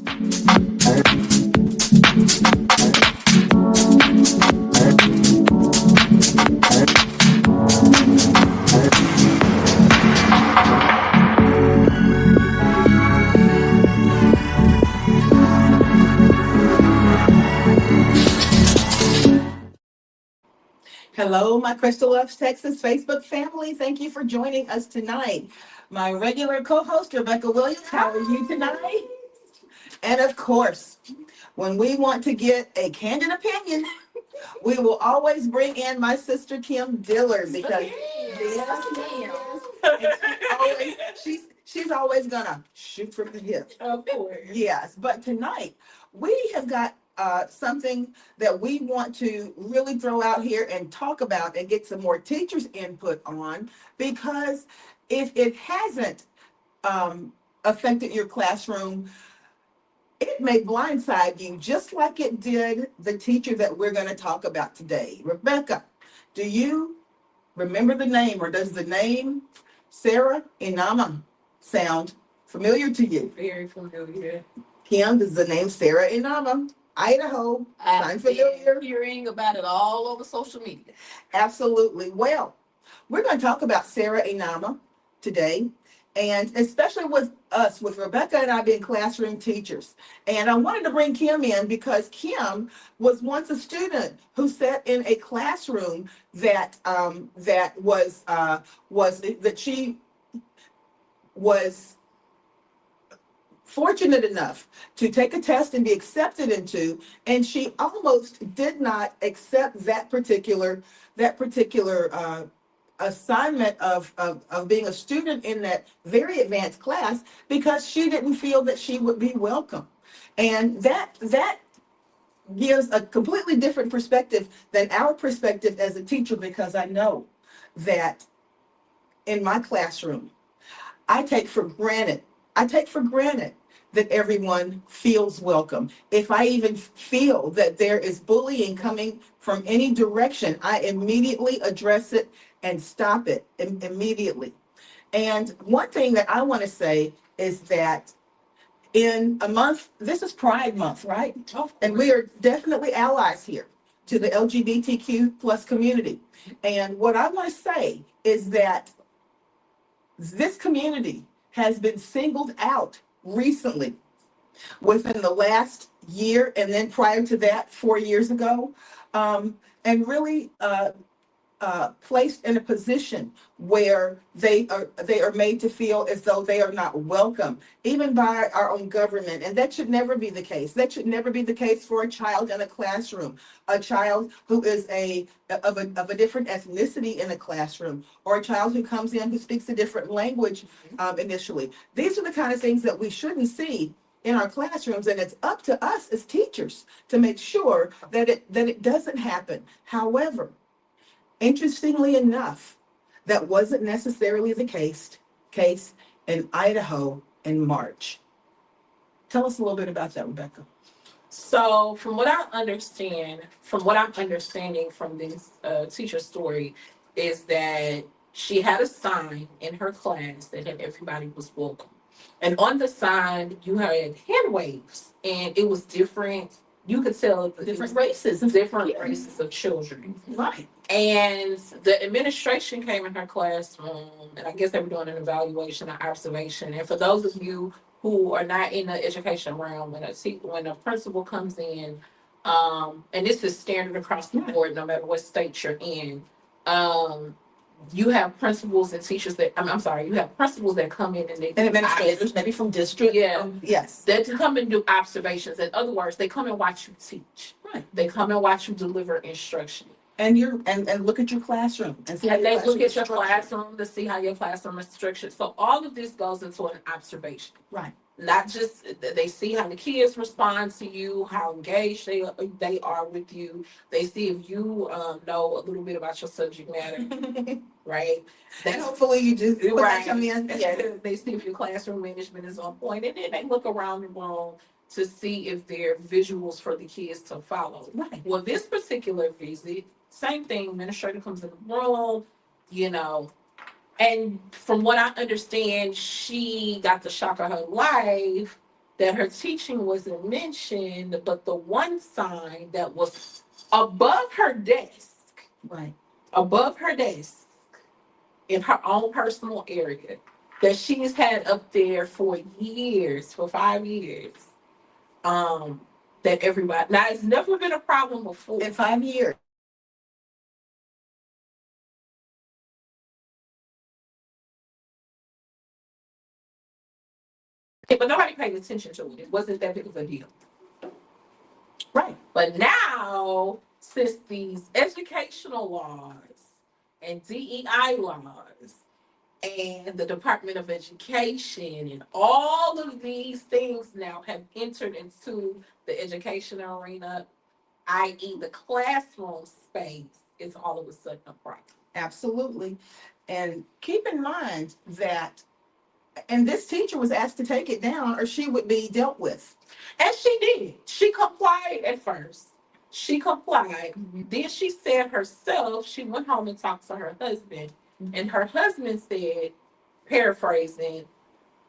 Hello, my Crystal Loves Texas Facebook family. Thank you for joining us tonight. My regular co-host, Rebecca Williams, how are you tonight? And of course, when we want to get a candid opinion, we will always bring in my sister Kim Dillard because she's always gonna shoot from the hip. Of course. Yes, but tonight we have got something that we want to really throw out here and talk about and get some more teachers' input on, because if it hasn't affected your classroom, it may blindside you just like it did the teacher that we're going to talk about today. Rebecca, do you remember the name, or does the name Sarah Inama sound familiar to you? Very familiar. Kim, does the name Sarah Inama, Idaho, sound familiar? Hearing about it all over social media. Absolutely. Well, we're going to talk about Sarah Inama today, and especially with us, with Rebecca and I being classroom teachers. And I wanted to bring Kim in because Kim was once a student who sat in a classroom that she was fortunate enough to take a test and be accepted into, and she almost did not accept that particular assignment of being a student in that very advanced class because she didn't feel that she would be welcome. And that gives a completely different perspective than our perspective as a teacher, because I know that in my classroom, I take for granted that everyone feels welcome. If I even feel that there is bullying coming from any direction, I immediately address it and stop it immediately. And one thing that I want to say is that in a month, this is Pride Month, right? And we are definitely allies here to the LGBTQ plus community. And what I want to say is that this community has been singled out recently within the last year, and then prior to that, 4 years ago, and really placed in a position where they are made to feel as though they are not welcome, even by our own government. And that should never be the case. That should never be the case for a child in a classroom, a child who is of a different ethnicity in a classroom, or a child who comes in who speaks a different language initially. These are the kind of things that we shouldn't see in our classrooms, and it's up to us as teachers to make sure that it doesn't happen. However, interestingly enough, that wasn't necessarily the case in Idaho in March. Tell us a little bit about that, Rebecca. So, from what I'm understanding from this teacher story, is that she had a sign in her class that had everybody was welcome. And on the sign, you had hand waves, and it was different. You could tell Different races. different races of children. Right. And the administration came in her classroom, and I guess they were doing an evaluation or observation. And for those of you who are not in the education realm, when a principal comes in, and this is standard across the board, no matter what state you're in, you have principals and teachers that I'm sorry, you have principals that come in and administrators, maybe from district. Yeah. Yes. They come and do observations. In other words, they come and watch you teach. Right. They come and watch you deliver instruction. And look at your classroom and see how they look at your structured. classroom to see how your classroom is structured. So all of this goes into an observation. Right. Not just they see how the kids respond to you, how engaged they are with you. They see if you know a little bit about your subject matter, right? And hopefully you do. Right. Come in. Yeah. They see if your classroom management is on point, and then they look around the room to see if there are visuals for the kids to follow. Right. Well, this particular visit, same thing. Administrator comes in the room, and from what I understand, she got the shock of her life that her teaching wasn't mentioned, but the one sign that was above her desk, Right. above her desk in her own personal area, that she's had up there for years, for 5 years. Um, that everybody, now it's never been a problem before. In 5 years. But nobody paid attention to it. It wasn't that big of a deal. Right. But now, since these educational laws and DEI laws and the Department of Education and all of these things now have entered into the education arena, i.e., the classroom space, is all of a sudden a problem. Absolutely. And keep in mind that, and this teacher was asked to take it down or she would be dealt with. And she did. She complied at first. She complied. Then she said herself, she went home and talked to her husband. And her husband said, paraphrasing,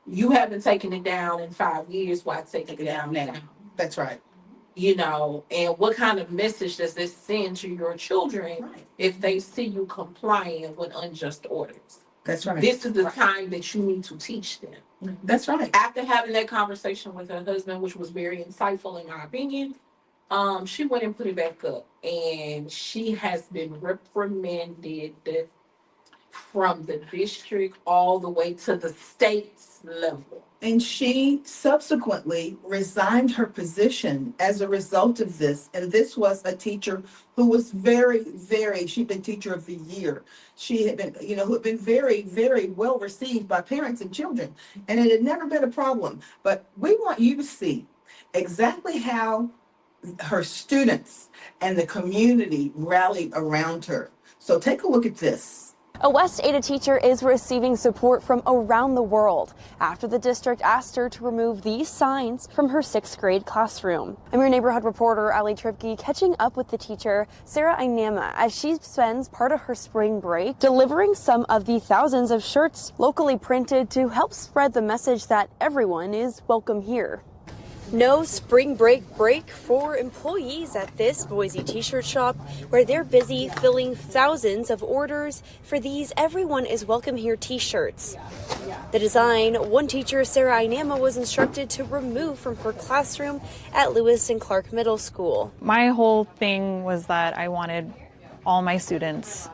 you haven't taken it down in 5 years. Why take it down now? That's right. You know, and what kind of message does this send to your children if they see you complying with unjust orders? That's right. This is the time that you need to teach them. That's right. After having that conversation with her husband, which was very insightful in my opinion, she went and put it back up, and she has been reprimanded from the district all the way to the state's level. And she subsequently resigned her position as a result of this. And this was a teacher who was she'd been teacher of the year. She had been, who had been very, very well received by parents and children. And it had never been a problem. But we want you to see exactly how her students and the community rallied around her. So take a look at this. A West Ada teacher is receiving support from around the world after the district asked her to remove these signs from her 6th grade classroom. I'm your neighborhood reporter, Ali Tripke, catching up with the teacher, Sarah Inama, as she spends part of her spring break delivering some of the thousands of shirts locally printed to help spread the message that everyone is welcome here. No spring break for employees at this Boise t-shirt shop, where they're busy filling thousands of orders for these Everyone is Welcome Here t-shirts. The design, one teacher, Sarah Inama, was instructed to remove from her classroom at Lewis and Clark Middle School. My whole thing was that I wanted all my students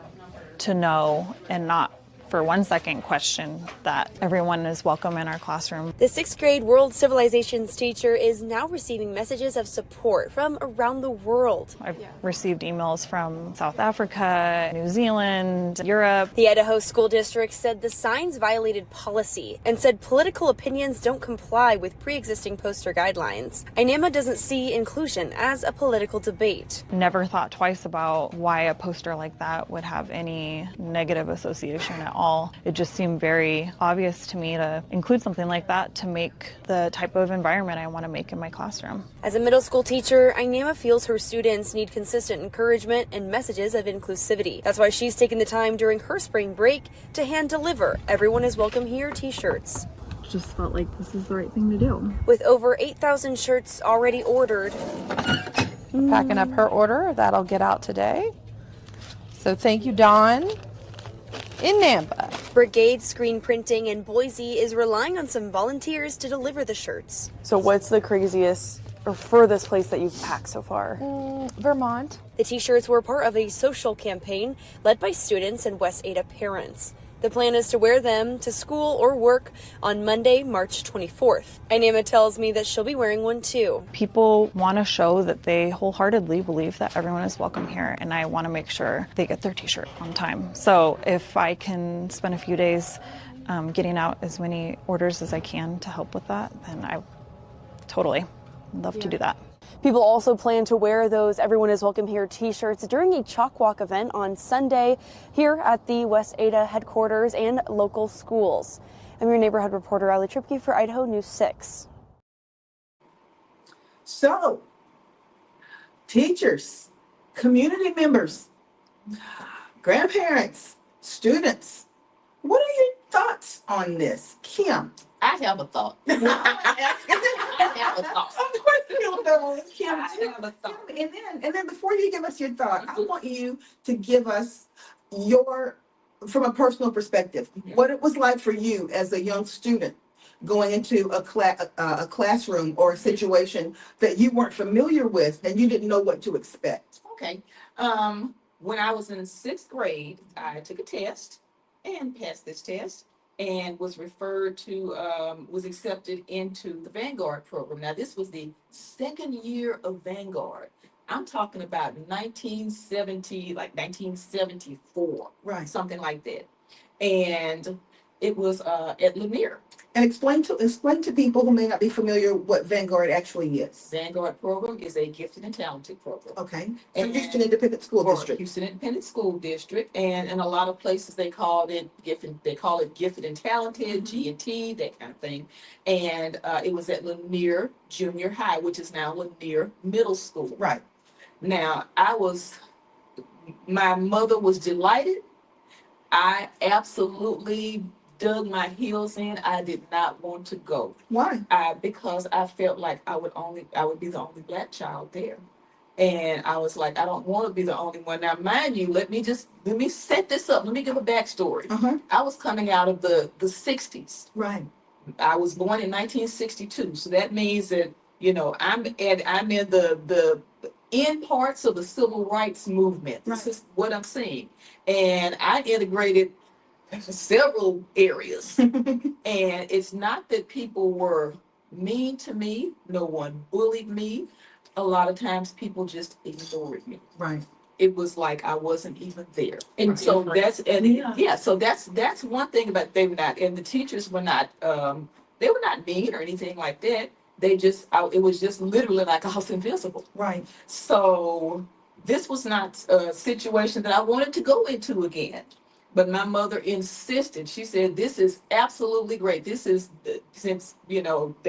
to know and not for 1 second question that everyone is welcome in our classroom. The 6th grade world civilizations teacher is now receiving messages of support from around the world. I've received emails from South Africa, New Zealand, Europe. The Idaho school district said the signs violated policy and said political opinions don't comply with pre-existing poster guidelines. Inama doesn't see inclusion as a political debate. Never thought twice about why a poster like that would have any negative association at all. It just seemed very obvious to me to include something like that to make the type of environment I want to make in my classroom. As a middle school teacher, Inama feels her students need consistent encouragement and messages of inclusivity. That's why she's taken the time during her spring break to hand deliver Everyone is Welcome Here t-shirts. Just felt like this is the right thing to do. With over 8,000 shirts already ordered. Packing up her order, that'll get out today. So thank you, Dawn. In Nampa. Brigade Screen Printing in Boise is relying on some volunteers to deliver the shirts. So what's the craziest or furthest place that you've packed so far? Vermont. The t-shirts were part of a social campaign led by students and West Ada parents. The plan is to wear them to school or work on Monday, March 24th. Inama tells me that she'll be wearing one too. People want to show that they wholeheartedly believe that everyone is welcome here, and I want to make sure they get their t-shirt on time. So if I can spend a few days getting out as many orders as I can to help with that, then I totally love to do that. People also plan to wear those Everyone is Welcome Here t-shirts during a chalk walk event on Sunday here at the West Ada headquarters and local schools. I'm your neighborhood reporter, Ali Tripke, for Idaho News 6. So, teachers, community members, grandparents, students, what are your thoughts on this? Kim? I have a thought. have a thought. Of course, Kim does. Kim, I have a thought. and then before you give us your thought, I want you to give us your, from a personal perspective, what it was like for you as a young student going into a classroom or a situation that you weren't familiar with and you didn't know what to expect. Okay. When I was in sixth grade, I took a test and passed this test and was referred to, was accepted into the Vanguard program. Now, this was the second year of Vanguard. I'm talking about 1970, like 1974, Right. something like that. And it was at Lanier. And explain to people who may not be familiar what Vanguard actually is. Vanguard program is a gifted and talented program. Okay. For And Houston Independent School for District. Houston Independent School District, and in a lot of places they call it gifted. They call it gifted and talented, G&T, that kind of thing. And it was at Lanier Junior High, which is now Lanier Middle School. Right. Now, my mother was delighted. I absolutely dug my heels in. I did not want to go. Why? Because I felt like I would be the only Black child there. And I was like, I don't want to be the only one. Now, mind you, let me set this up. Let me give a backstory. Uh-huh. I was coming out of the 60s. Right. I was born in 1962. So that means that, I'm in the end parts of the civil rights movement. This is what I'm seeing. And I integrated several areas. And it's not that people were mean to me. No one bullied me. A lot of times people just ignored me. Right. It was like I wasn't even there. And so that's one thing about they were not, and the teachers were not, they were not mean or anything like that. It was just literally like I was invisible. Right. So this was not a situation that I wanted to go into again. But my mother insisted. She said, this is absolutely great. This is, since, they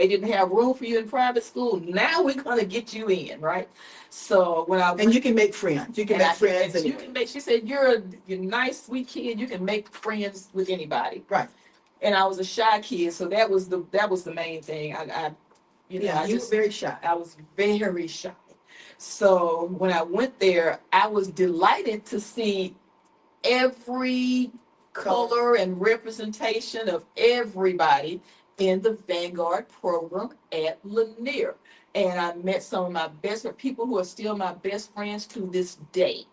didn't have room for you in private school, now we're going to get you in, right? So and you can make friends. You can make friends. She said, you're a nice, sweet kid. You can make friends with anybody. Right. And I was a shy kid. So that was the main thing. You were very shy. I was very shy. So when I went there, I was delighted to see every color and representation of everybody in the Vanguard program at Lanier. And I met some of my best people who are still my best friends to this day.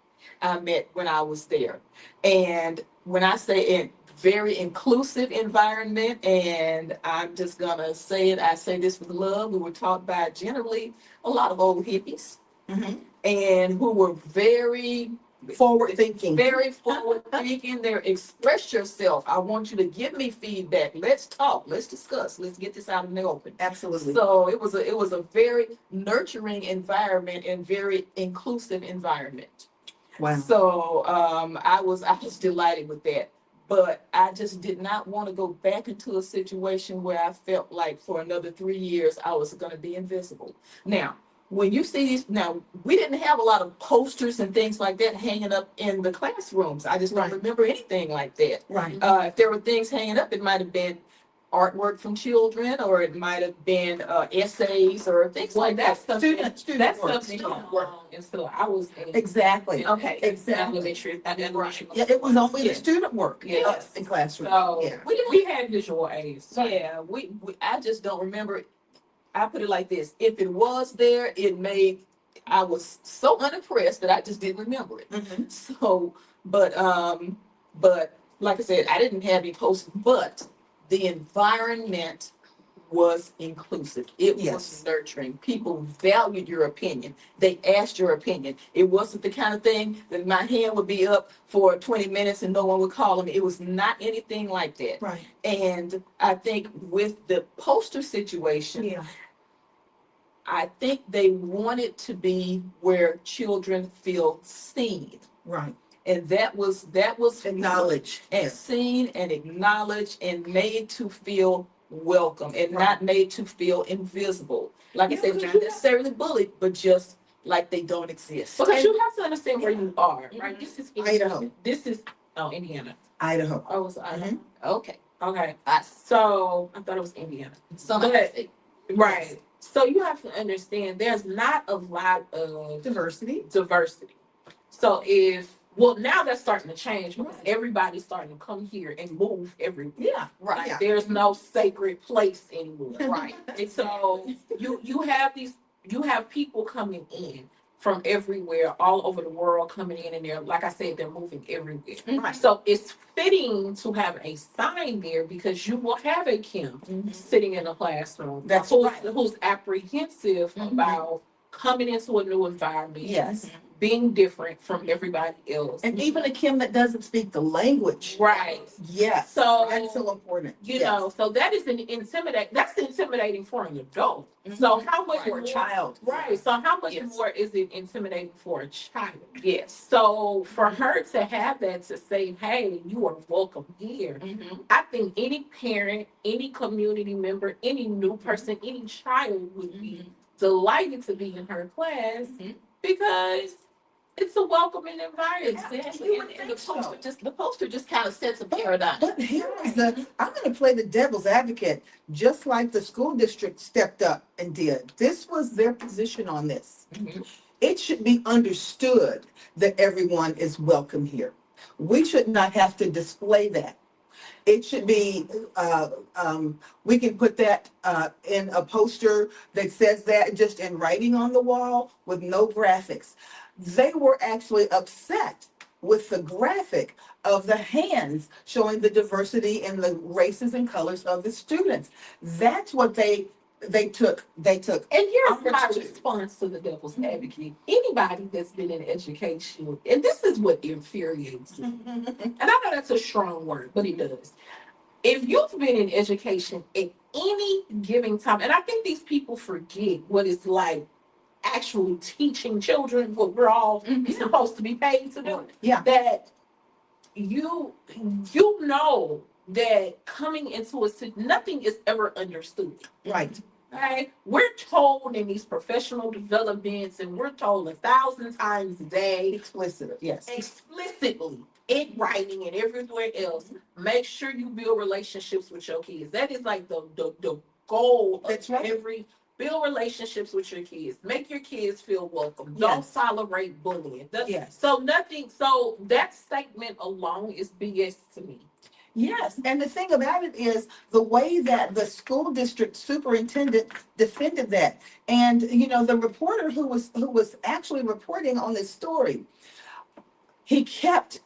I met when I was there. And when I say a very inclusive environment, and I'm just gonna say it, I say this with love, we were taught by generally a lot of old hippies, and who were very forward thinking. There, express yourself. I want you to give me feedback. Let's talk. Let's discuss. Let's get this out in the open. Absolutely. So it was a very nurturing environment and very inclusive environment. Wow. So I was delighted with that. But I just did not want to go back into a situation where I felt like for another 3 years I was going to be invisible. Now, when you see these, now we didn't have a lot of posters and things like that hanging up in the classrooms. I just don't remember anything like that. Right. If there were things hanging up, it might have been artwork from children, or it might have been essays or things like that. Student work. And so I was exactly. Okay. Exactly. Yeah, it was only the student work. Yes. In classroom. So yeah. we had visual aids. So yeah, I just don't remember. I put it like this: if it was there, I was so unimpressed that I just didn't remember it. So, but like I said, I didn't have any posts, but the environment was inclusive. It was nurturing. People valued your opinion. They asked your opinion. It wasn't the kind of thing that my hand would be up for 20 minutes and no one would call me. It was not anything like that. Right. And I think with the poster situation, I think they want it to be where children feel seen. Right. And that was acknowledged and seen and acknowledged and made to feel welcome and not made to feel invisible. Like I said, not necessarily bullied, but just like they don't exist. Because you have to understand where you are, right? This is Idaho. This is Indiana. Idaho. Oh, it was Idaho. Okay. So I thought it was Indiana. Right. So you have to understand there's not a lot of Diversity. So well, now that's starting to change because everybody's starting to come here and move everywhere. Yeah, right. Like Yeah. there's no sacred place anymore. Right. And so you have people coming in from everywhere, all over the world coming in, and they're, like I said, they're moving everywhere. Right. So it's fitting to have a sign there because you will have a Kim sitting in a classroom That's who's, right. who's apprehensive about coming into a new environment. Yes. Being different from everybody else. And even a Kim that doesn't speak the language. Right. Yes. So that's so important. You know, so that is that's intimidating for an adult. So how much For more, a child. right? So how much more is it intimidating for a child? Yes. So for her to have that, to say, "Hey, you are welcome here," I think any parent, any community member, any new person, any child would be delighted to be in her class because it's a welcoming environment. Exactly. And the poster just kind of sets a paradigm. But here is I'm going to play the devil's advocate, just like the school district stepped up and did. This was their position on this. It should be understood that everyone is welcome here. We should not have to display that. It should be, we can put that in a poster that says that just in writing on the wall with no graphics. They were actually upset with the graphic of the hands showing the diversity in the races and colors of the students. That's what they took. And here's my response to the devil's advocate. Anybody that's been in education, and this is what infuriates me, and I know that's a strong word, but it does. If you've been in education at any given time, and I think these people forget what it's like actually teaching children what we're all supposed to be paid to do. Yeah. That you know that coming into nothing is ever understood. Right. Right? We're told in these professional developments, and we're told 1,000 times a day, explicitly in writing and everywhere else, make sure you build relationships with your kids. That is like the goal of every. Build relationships with your kids. Make your kids feel welcome. Don't tolerate bullying. So that statement alone is BS to me. Yes, and the thing about it is the way that the school district superintendent defended that, and the reporter who was actually reporting on this story, he kept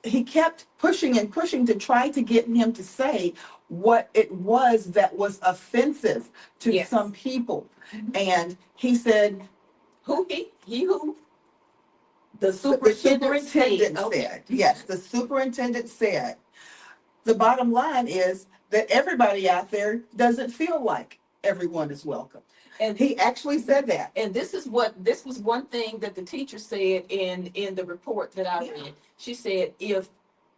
pushing and pushing to try to get him to say what it was that was offensive to some people, and he said, who? The superintendent said, yes, the superintendent said. The bottom line is that everybody out there doesn't feel like everyone is welcome. And he actually said that. And this was one thing that the teacher said in the report that I read. She said, if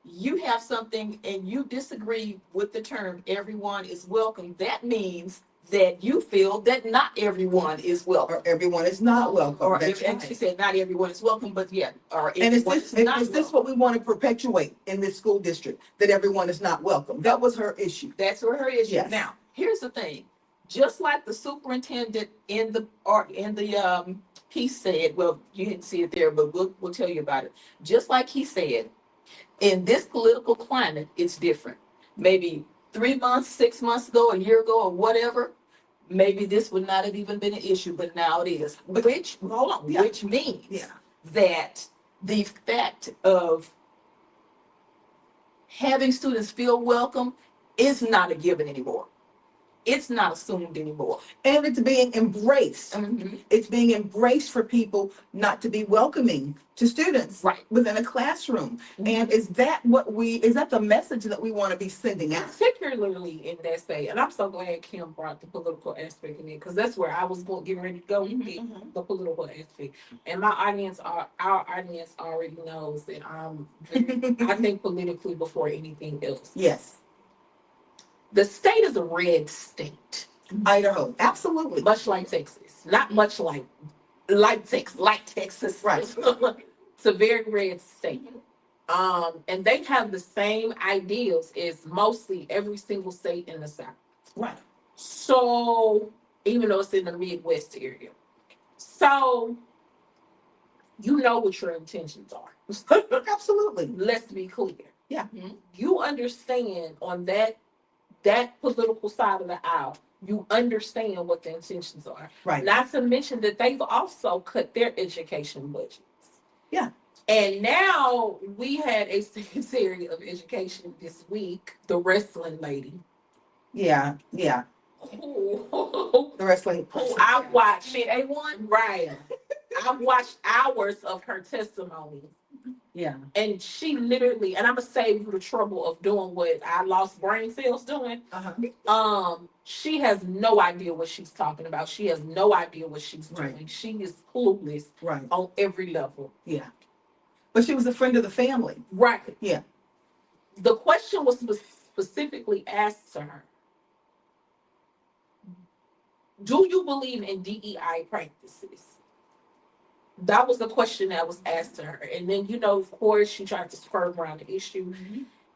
you have something and you disagree with the term everyone is welcome, that means that you feel that not everyone is welcome. Or everyone is not welcome. And she said not everyone is welcome, but and is this what we want to perpetuate in this school district, that everyone is not welcome? That was her issue. That's her issue. Yes. Now, here's the thing. Just like the superintendent in the piece said, well, you didn't see it there, but we'll tell you about it. Just like he said, in this political climate, it's different. Maybe 3 months, 6 months ago, a year ago, or whatever, maybe this would not have even been an issue, but now it is. Which means that the fact of having students feel welcome is not a given anymore. It's not assumed anymore. And it's being embraced. It's being embraced for people not to be welcoming to students within a classroom. And is that the message that we want to be sending out? Particularly in that state. And I'm so glad Kim brought the political aspect in it, because that's where I was getting ready to go with the political aspect. And our audience already knows that I think politically before anything else. Yes. The state is a red state. Idaho, absolutely. Much like Texas. Not much like Texas. Right. It's a very red state. And they have the same ideals as mostly every single state in the South. Right. So even though it's in the Midwest area. So you know what your intentions are. Absolutely. Let's be clear. Yeah. You understand on that political side of the aisle, you understand what the intentions are. Right. Not to mention that they've also cut their education budgets. Yeah. And now we had a Secretary of Education this week, the wrestling lady. Yeah. Who The wrestling. I watched. She A1? Right. I watched hours of her testimony. Yeah. And she literally, and I'm gonna save you the trouble of doing what I lost brain cells doing. She has no idea what she's talking about. She has no idea what she's doing. Right. She is clueless Right. on every level. Yeah. But she was a friend of the family. Right. Yeah. The question was specifically asked to her. Do you believe in DEI practices? That was the question that was asked to her. And then, of course, she tried to swerve around the issue.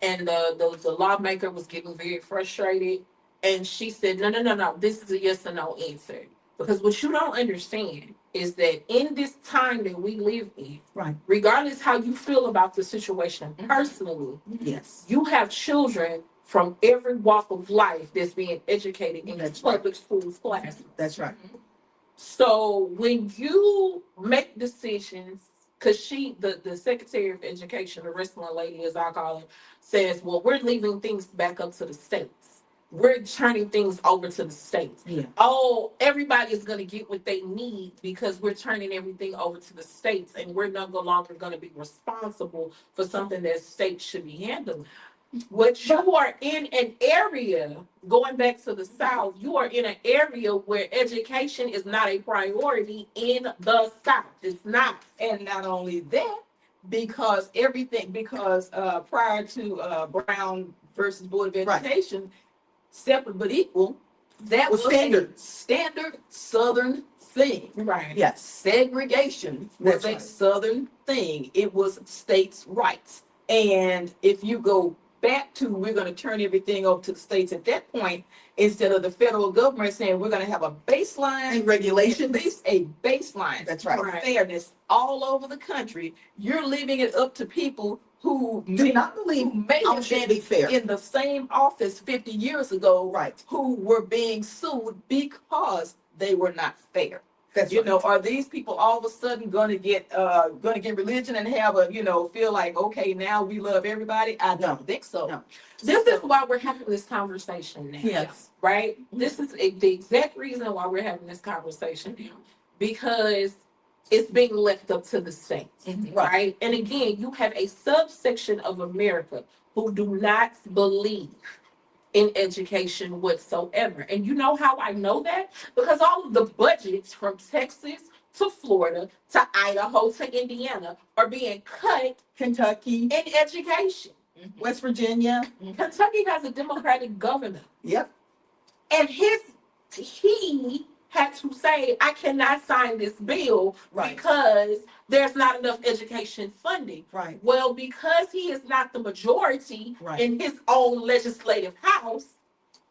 And the lawmaker was getting very frustrated. And she said, no. This is a yes or no answer. Because what you don't understand is that in this time that we live in, Right. regardless how you feel about the situation personally, Yes. you have children from every walk of life that's being educated in That's public schools classrooms. That's right. So when you make decisions, because the Secretary of Education, the wrestling lady, as I call her, says, well, we're leaving things back up to the states. We're turning things over to the states. Yeah. Oh, everybody is going to get what they need because we're turning everything over to the states, and we're no longer going to be responsible for something that states should be handling. What you are in an area, going back to the South, you are in an area where education is not a priority in the South. It's not. And not only that, because prior to Brown versus Board of Education, separate but equal, that was standard Southern thing. Right. Yes. Segregation was That's right. a Southern thing. It was states' rights. And if you go back to we're going to turn everything over to the states at that point, instead of the federal government saying we're going to have a baseline And regulations. a baseline That's right. for fairness all over the country, you're leaving it up to people who Do not believe may all have should been be fair. in the same office 50 years ago, Right. who were being sued because they were not fair. That's You right. know, are these people all of a sudden going to get religion and have feel like, okay, now we love everybody? I don't think so. No. This is why we're having this conversation now. Yes. Right? This is the exact reason why we're having this conversation now. Because it's being left up to the states. Right? And again, you have a subsection of America who do not believe in education whatsoever. And you know how I know that? Because all of the budgets from Texas to Florida to Idaho to Indiana are being cut Kentucky, in education. West Virginia. Kentucky has a Democratic governor. Yep. And he had to say, I cannot sign this bill Right. because there's not enough education funding. Right. Well, because he is not the majority Right. in his own legislative house,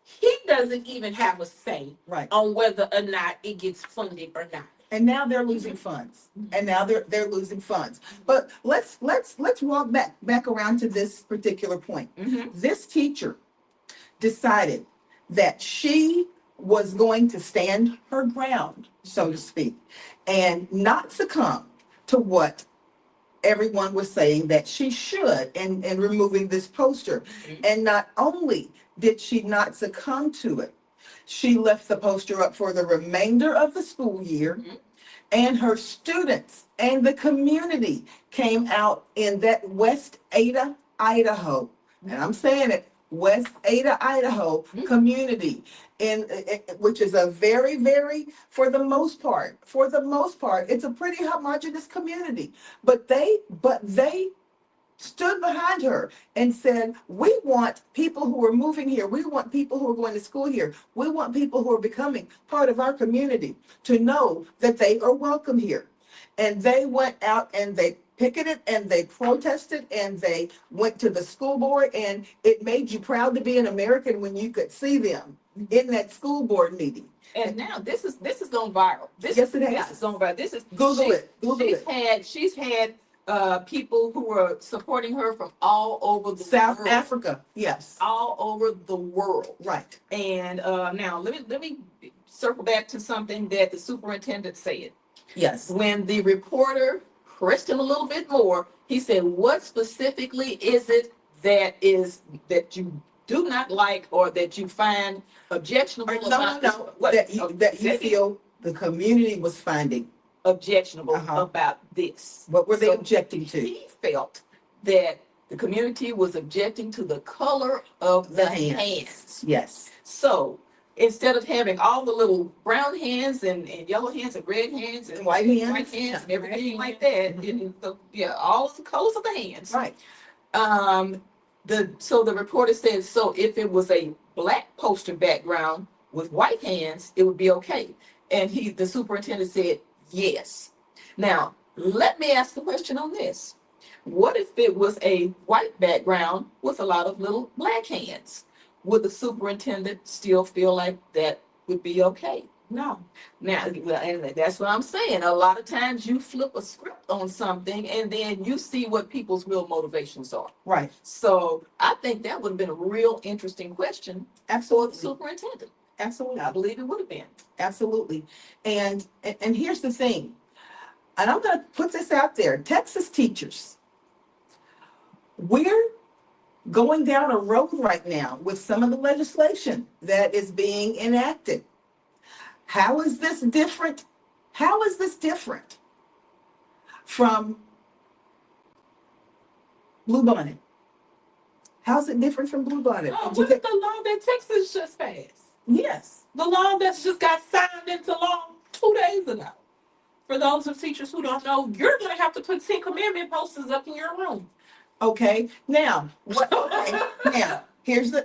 he doesn't even have a say Right. on whether or not it gets funded or not. And now they're losing funds. And now they're losing funds. But let's walk back around to this particular point. This teacher decided that she was going to stand her ground, so to speak, and not succumb to what everyone was saying that she should in removing this poster. And not only did she not succumb to it, she left the poster up for the remainder of the school year. And her students and the community came out in that West Ada, Idaho. And I'm saying it, West Ada, Idaho community, which is a very, very, for the most part, it's a pretty homogenous community. But they stood behind her and said, we want people who are moving here. We want people who are going to school here. We want people who are becoming part of our community to know that they are welcome here. And they went out and they picketed and they protested and they went to the school board, and it made you proud to be an American when you could see them in that school board meeting. And now this is going viral. Yes, it has. This is going viral. This is Google it. Google she's had people who are supporting her from all over the South world. Africa, yes, All over the world. right. And now let me circle back to something that the superintendent said. Yes, When the reporter pressed him a little bit more, he said, "What specifically is it that you do not like or that you find objectionable about this?" What, that you feel the community was finding objectionable about this? What were they So objecting to? He felt that the community was objecting to the color of the hands. Yes. So instead of having all the little brown hands and yellow hands and red hands and White hands. and everything like that, all the colors of the hands. Right. The reporter said, so if it was a black poster background with white hands, it would be okay. And the superintendent said, yes. Now, let me ask the question on this. What if it was a white background with a lot of little black hands? Would the superintendent still feel like that would be okay? No. Now, and that's what I'm saying. A lot of times you flip a script on something and then you see what people's real motivations are. Right. So I think that would have been a real interesting question for the Absolutely. superintendent. Absolutely. I believe it would have been. Absolutely. And here's the thing, and I'm going to put this out there, Texas teachers, we're going down a road right now with some of the legislation that is being enacted. How is this different? How is this different from Bluebonnet? How's it different from Bluebonnet? What is the law that Texas just passed? Yes. The law that's just got signed into law 2 days ago. For those of teachers who don't know, you're going to have to put 10 commandment posters up in your room. Okay. Now, now here's the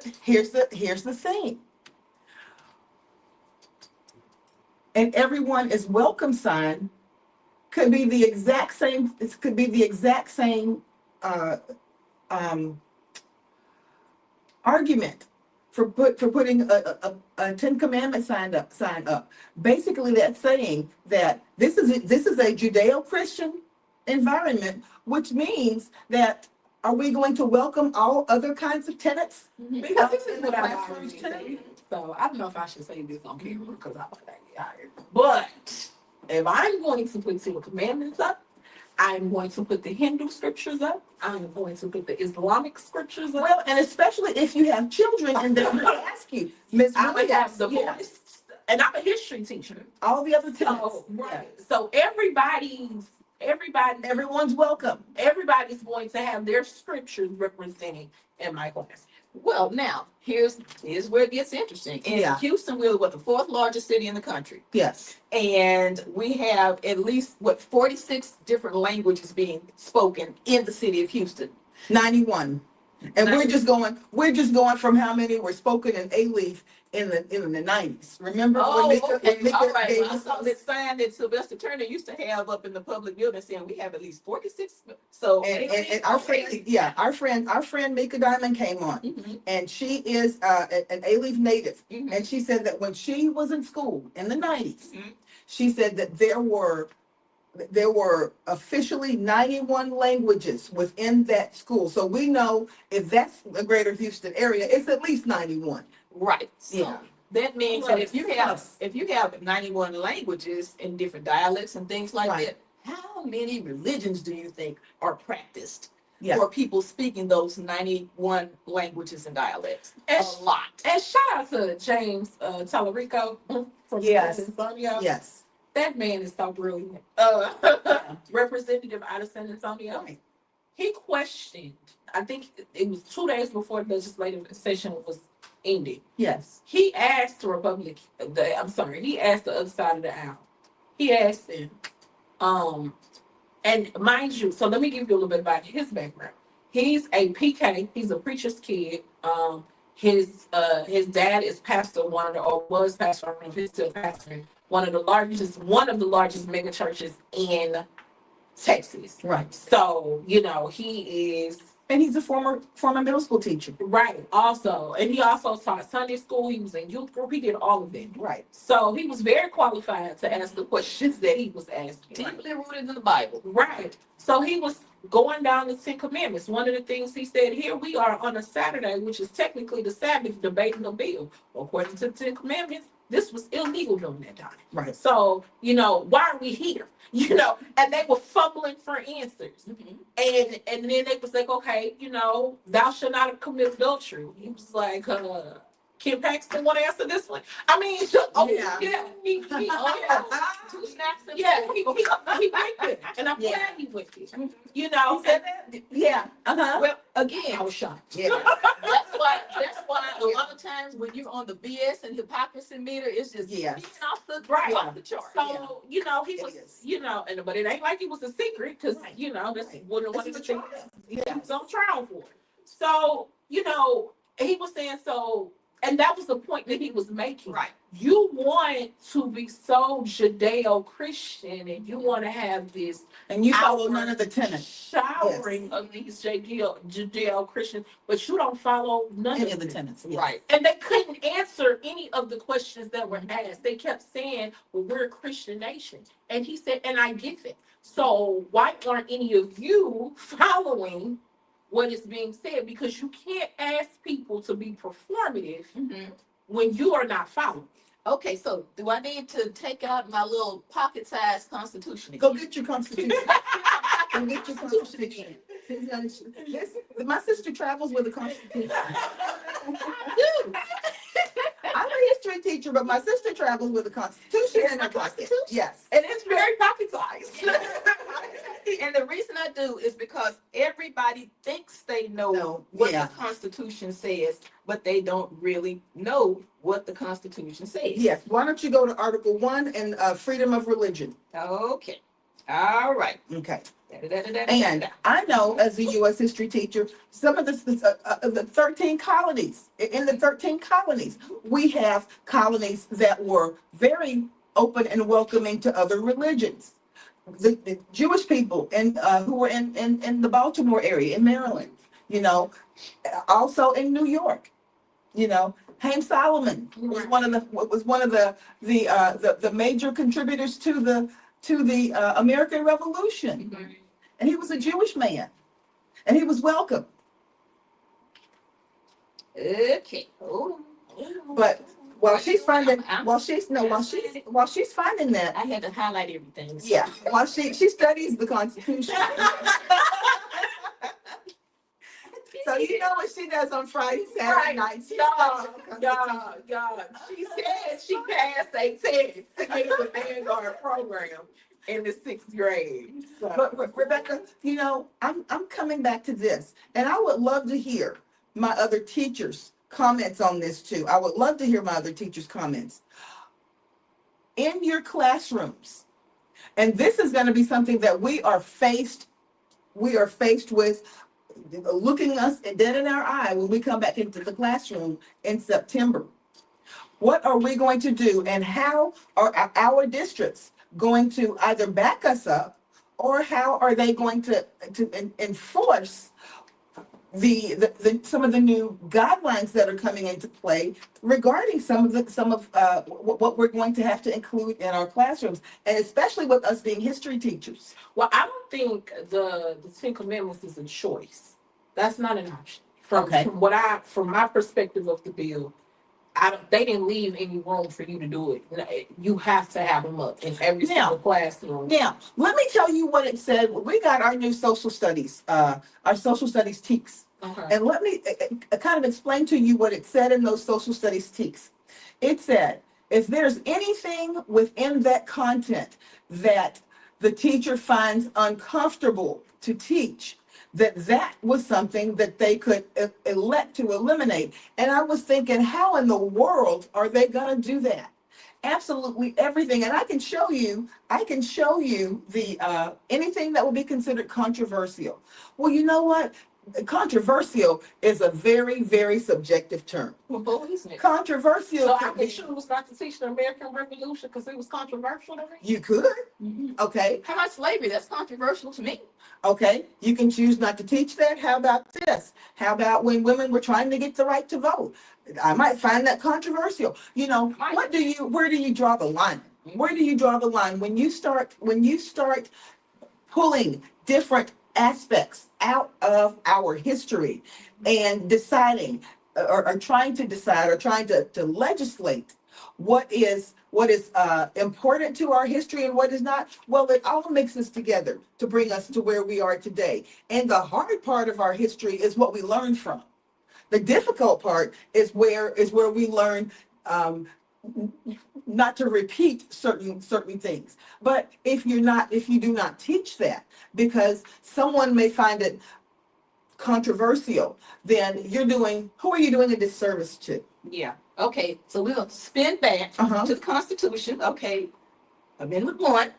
thing. And everyone is welcome sign could be the exact same. It could be the exact same argument for putting a Ten Commandment sign up. Basically, that's saying that this is a Judeo-Christian environment, which means that are we going to welcome all other kinds of tenants? Because this is in the what I've classrooms already too? said. So I don't know if I should say this on camera because I'm going to get hired. But if I'm going to put 10 commandments up, I'm going to put the Hindu scriptures up. I'm going to put the Islamic scriptures up. Well, and especially if you have children and they ask you, Miss I'm going to have the Williams, voice. And I'm a history teacher. all the other tenants. So, right. So Everyone's welcome. everybody's going to have their scriptures representing in my class. Well, now, here's where it gets interesting. In Houston, we're the fourth largest city in the country. Yes. And we have at least 46 different languages being spoken in the city of Houston. 91. And we're just going from how many were spoken in A-Leaf in the 90s. Remember when Mika All right. gave Well, I us saw those? this sign that Sylvester Turner used to have up in the public building saying we have at least 46. So And our friend Mika Diamond came on, and she is an A-Leaf native, and she said that when she was in school in the 90s, she said that there were officially 91 languages within that school. So we know if that's the greater Houston area, it's at least 91. Right. So that means that if you have 91 languages in different dialects and things like that, how many religions do you think are practiced for people speaking those 91 languages and dialects? A lot. And shout out to James Tallarico from San Antonio. Yes. That man is so brilliant. Representative out of San Antonio. Right. He questioned, I think it was 2 days before the legislative session was ended. Yes. He asked he asked the other side of the aisle. He asked them, and mind you, so let me give you a little bit about his background. He's a PK, he's a preacher's kid. His dad is pastor, was pastor, I don't know if he's still pastoring, one of the largest mega churches in Texas. Right. So, he is And he's a former middle school teacher. Right, also. And he also taught Sunday school. He was in youth group. He did all of it. Right. So he was very qualified to ask the questions that he was asking. Deeply rooted in the Bible. Right. So he was going down the Ten Commandments. One of the things he said, here we are on a Saturday, which is technically the Sabbath, debating a bill. According to the Ten Commandments, this was illegal during that time. Right. So, why are we here? And they were fumbling for answers. And then they was like, okay, thou shalt not commit adultery. He was like, Kim Paxton want to answer this one? I mean, he Two snaps and he went there, and I'm glad he went there. He said that? Yeah. Well, again, I was shocked. Yeah. that's why a lot of times when you're on the BS and hypocrisy meter, it's just Yeah. beating off the Right. off the chart. So, he It was, is. but it ain't like it was a secret because, Right. that's Right. one of This the is a things trial. he was on trial for. So, he was saying so, and that was the point that he was making. Right. You want to be so Judeo-Christian and you want to have this And you follow none of the tenets. showering of these Judeo-Christians, but you don't follow none Any of of the them. tenets. Yes. Right. And they couldn't answer any of the questions that were asked. They kept saying, well, we're a Christian nation. And he said, and I get it. So why aren't any of you following what is being said? Because you can't ask people to be performative when you are not following. Okay, so do I need to take out my little pocket-sized constitution Go again? get your constitution. Go get your constitution. My sister travels with a constitution. I'm a history teacher, but my sister travels with a constitution in her pocket. Yes. And it's very pocket-sized. And the reason I do is because everybody thinks they know No, what yeah. the Constitution says, but they don't really know what the Constitution says. Yes. Why don't you go to Article 1 and freedom of religion? Okay. All right. Okay. Da-da-da-da-da-da. And I know, as a U.S. history teacher, some of the 13 colonies, in the 13 colonies, we have colonies that were very open and welcoming to other religions. The Jewish people who were in the Baltimore area, in Maryland, also in New York, Haym Solomon was one of the major contributors to the American Revolution. And he was a Jewish man, and he was welcome. Okay. Oh. But while she's finding I'm- while she's finding that, I had to highlight everything. yeah, while she studies the Constitution. So you know what she does on Friday, Saturday nights. She studies the Constitution. Y'all. She said she passed a test to get in the Vanguard program in the 6th grade. So. But Rebecca, I'm coming back to this, and I would love to hear my other teachers' comments on this too. I would love to hear my other teachers' comments. In your classrooms, and this is going to be something that we are faced with, looking us dead in our eye when we come back into the classroom in September. What are we going to do, and how are our districts going to either back us up, or how are they going to enforce some of the new guidelines that are coming into play regarding some of what we're going to have to include in our classrooms, and especially with us being history teachers. Well, I don't think the Ten Commandments is a choice. That's not an option. From my perspective of the bill, they didn't leave any room for you to do it. You have to have them up in every single classroom. Now, let me tell you what it said. We got our new social studies, our social studies TEKS. Okay. And let me kind of explain to you what it said in those social studies TEKS. It said, if there's anything within that content that the teacher finds uncomfortable to teach, that was something that they could elect to eliminate. And I was thinking, how in the world are they going to do that? Absolutely everything. And I can show you the anything that will be considered controversial. Well, you know what? Controversial is a very, very subjective term. Well, isn't it? Controversial. So I can choose not to teach the American Revolution because it was controversial to me. You could. Okay. How about slavery? That's controversial to me. Okay, you can choose not to teach that. How about this? How about when women were trying to get the right to vote? I might find that controversial. You know, where do you draw the line? Where do you draw the line when you start pulling different aspects out of our history and deciding or trying to decide or trying to legislate what is important to our history and what is not? Well, it all mixes together to bring us to where we are today. And the hard part of our history is what we learn from. The difficult part is where we learn um, not to repeat certain things. But if you do not teach that, because someone may find it controversial, then who are you doing a disservice to? Yeah. Okay. So we're gonna spin back to the Constitution. Okay. Amendment 1.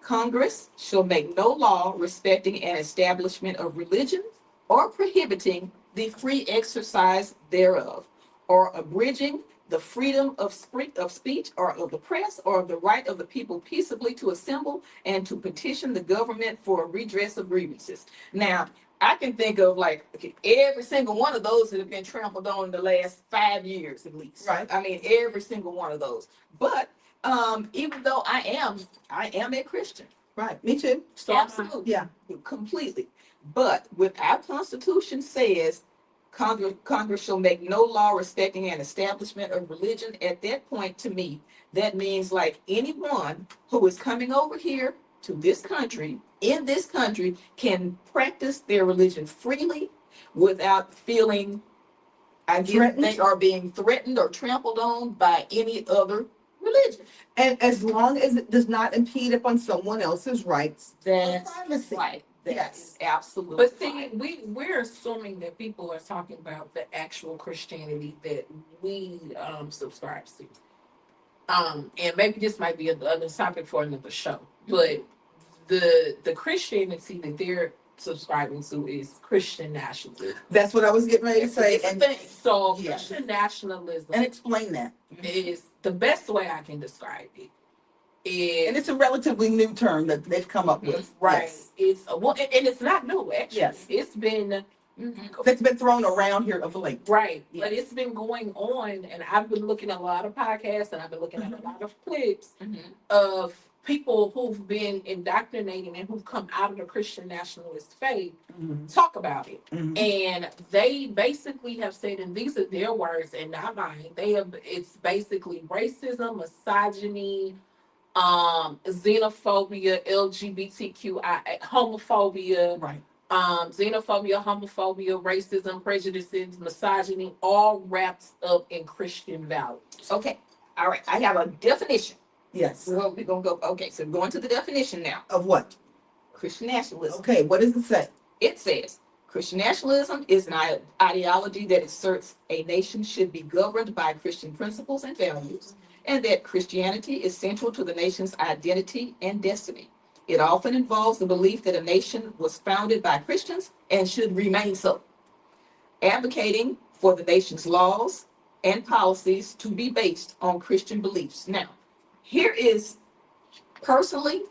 Congress shall make no law respecting an establishment of religion or prohibiting the free exercise thereof, or abridging the freedom of speech or of the press or of the right of the people peaceably to assemble and to petition the government for redress of grievances. Now, I can think of like every single one of those that have been trampled on in the last 5 years at least. Right. I mean, every single one of those. But even though I am a Christian. Right. Me too. So absolutely. Yeah. Completely. But what our Constitution says, Congress shall make no law respecting an establishment of religion. At that point, to me, that means like anyone who is coming over here to this country, in this country, can practice their religion freely without feeling, I guess, they are being threatened or trampled on by any other religion. And as long as it does not impede upon someone else's rights or That's privacy. right. That is absolutely. But see, right. we're assuming that people are talking about the actual Christianity that we subscribe to. And maybe this might be another topic for another show. But the Christianity that they're subscribing to is Christian nationalism. That's what I was getting ready to say. And so Yeah. Christian nationalism And explain that. is the best way I can describe it. And it's a relatively new term that they've come up with. Right. Yes. It's and it's not new actually. Yes. It's been That's been thrown around here of late. right. Yes. But it's been going on, and I've been looking at a lot of podcasts and I've been looking at a lot of clips of people who've been indoctrinating and who've come out of the Christian nationalist faith talk about it. And they basically have said, and these are their words and not mine, it's basically racism, misogyny, xenophobia, LGBTQI, homophobia, Right. Xenophobia, homophobia, racism, prejudices, misogyny, all wrapped up in Christian values. Okay. All right. I have a definition. Yes. We're gonna go. Okay. So going to the definition now. Of what? Christian nationalism. Okay. What does it say? It says Christian nationalism is an ideology that asserts a nation should be governed by Christian principles and values, and that Christianity is central to the nation's identity and destiny. It often involves the belief that a nation was founded by Christians and should remain so, advocating for the nation's laws and policies to be based on Christian beliefs. Now, here is, personally,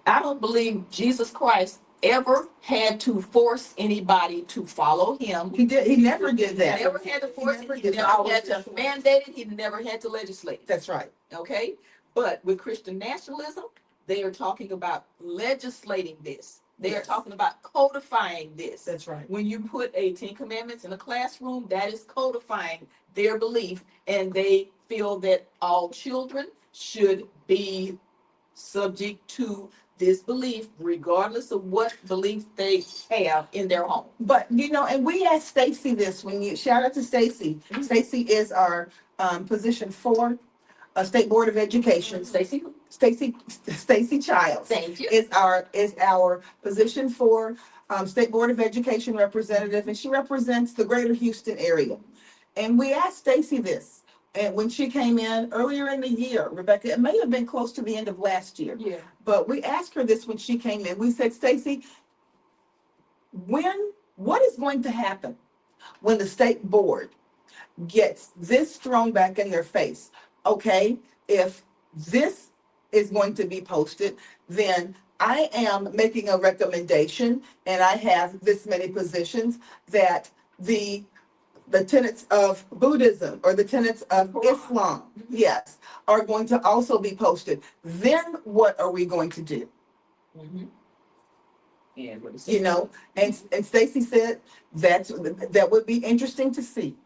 I don't believe Jesus Christ ever had to force anybody to follow him. He never did that. He never had to force it. He never had to mandate it. He never had to legislate. That's right. Okay? But with Christian nationalism, they are talking about legislating this. They are talking about codifying this. That's right. When you put 10 commandments in a classroom, that is codifying their belief, and they feel that all children should be subject to this belief, regardless of what belief they have in their home. But and we asked Stacy this shout out to Stacy. Stacy is our position 4, State Board of Education. Stacy Childs. Thank you. Is our position 4 State Board of Education representative, and she represents the greater Houston area. And we asked Stacy this, and when she came in earlier in the year, Rebecca, it may have been close to the end of last year. Yeah. But we asked her this when she came in. We said, Stacy, what is going to happen when the state board gets this thrown back in their face? Okay, if this is going to be posted, then I am making a recommendation, and I have this many positions that the tenets of Buddhism or the tenets of Islam, yes, are going to also be posted. Then what are we going to do? And what is You know, and Stacy said that would be interesting to see.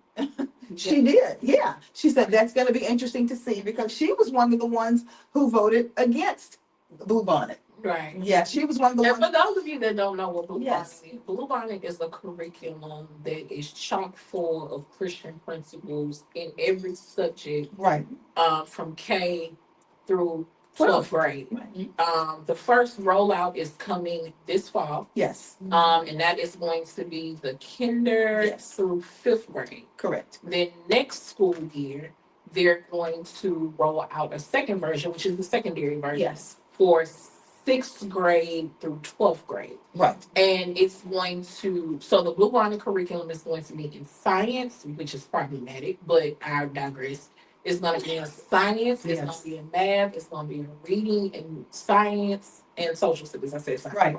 She did, yeah. She said that's going to be interesting to see because she was one of the ones who voted against Bluebonnet. Right. Yeah, she was one of the And ones. for those of you that don't know what Blue Yes. Bonnet is, Blue Bonnet is a curriculum that is chock full of Christian principles in every subject, Right. from K through 12th grade. Right. The first rollout is coming this fall, Yes, and that is going to be the kinder Yes. through 5th grade. correct. Then next school year, they're going to roll out a second version, which is the secondary version Yes, for 6th grade through 12th grade. right. And it's going to, so the Blue Bonnet curriculum is going to be in science, which is problematic, but I digress. It's going to be in science, it's going Yes. to be in math, it's going to be in reading and science and social studies. I said science. Right.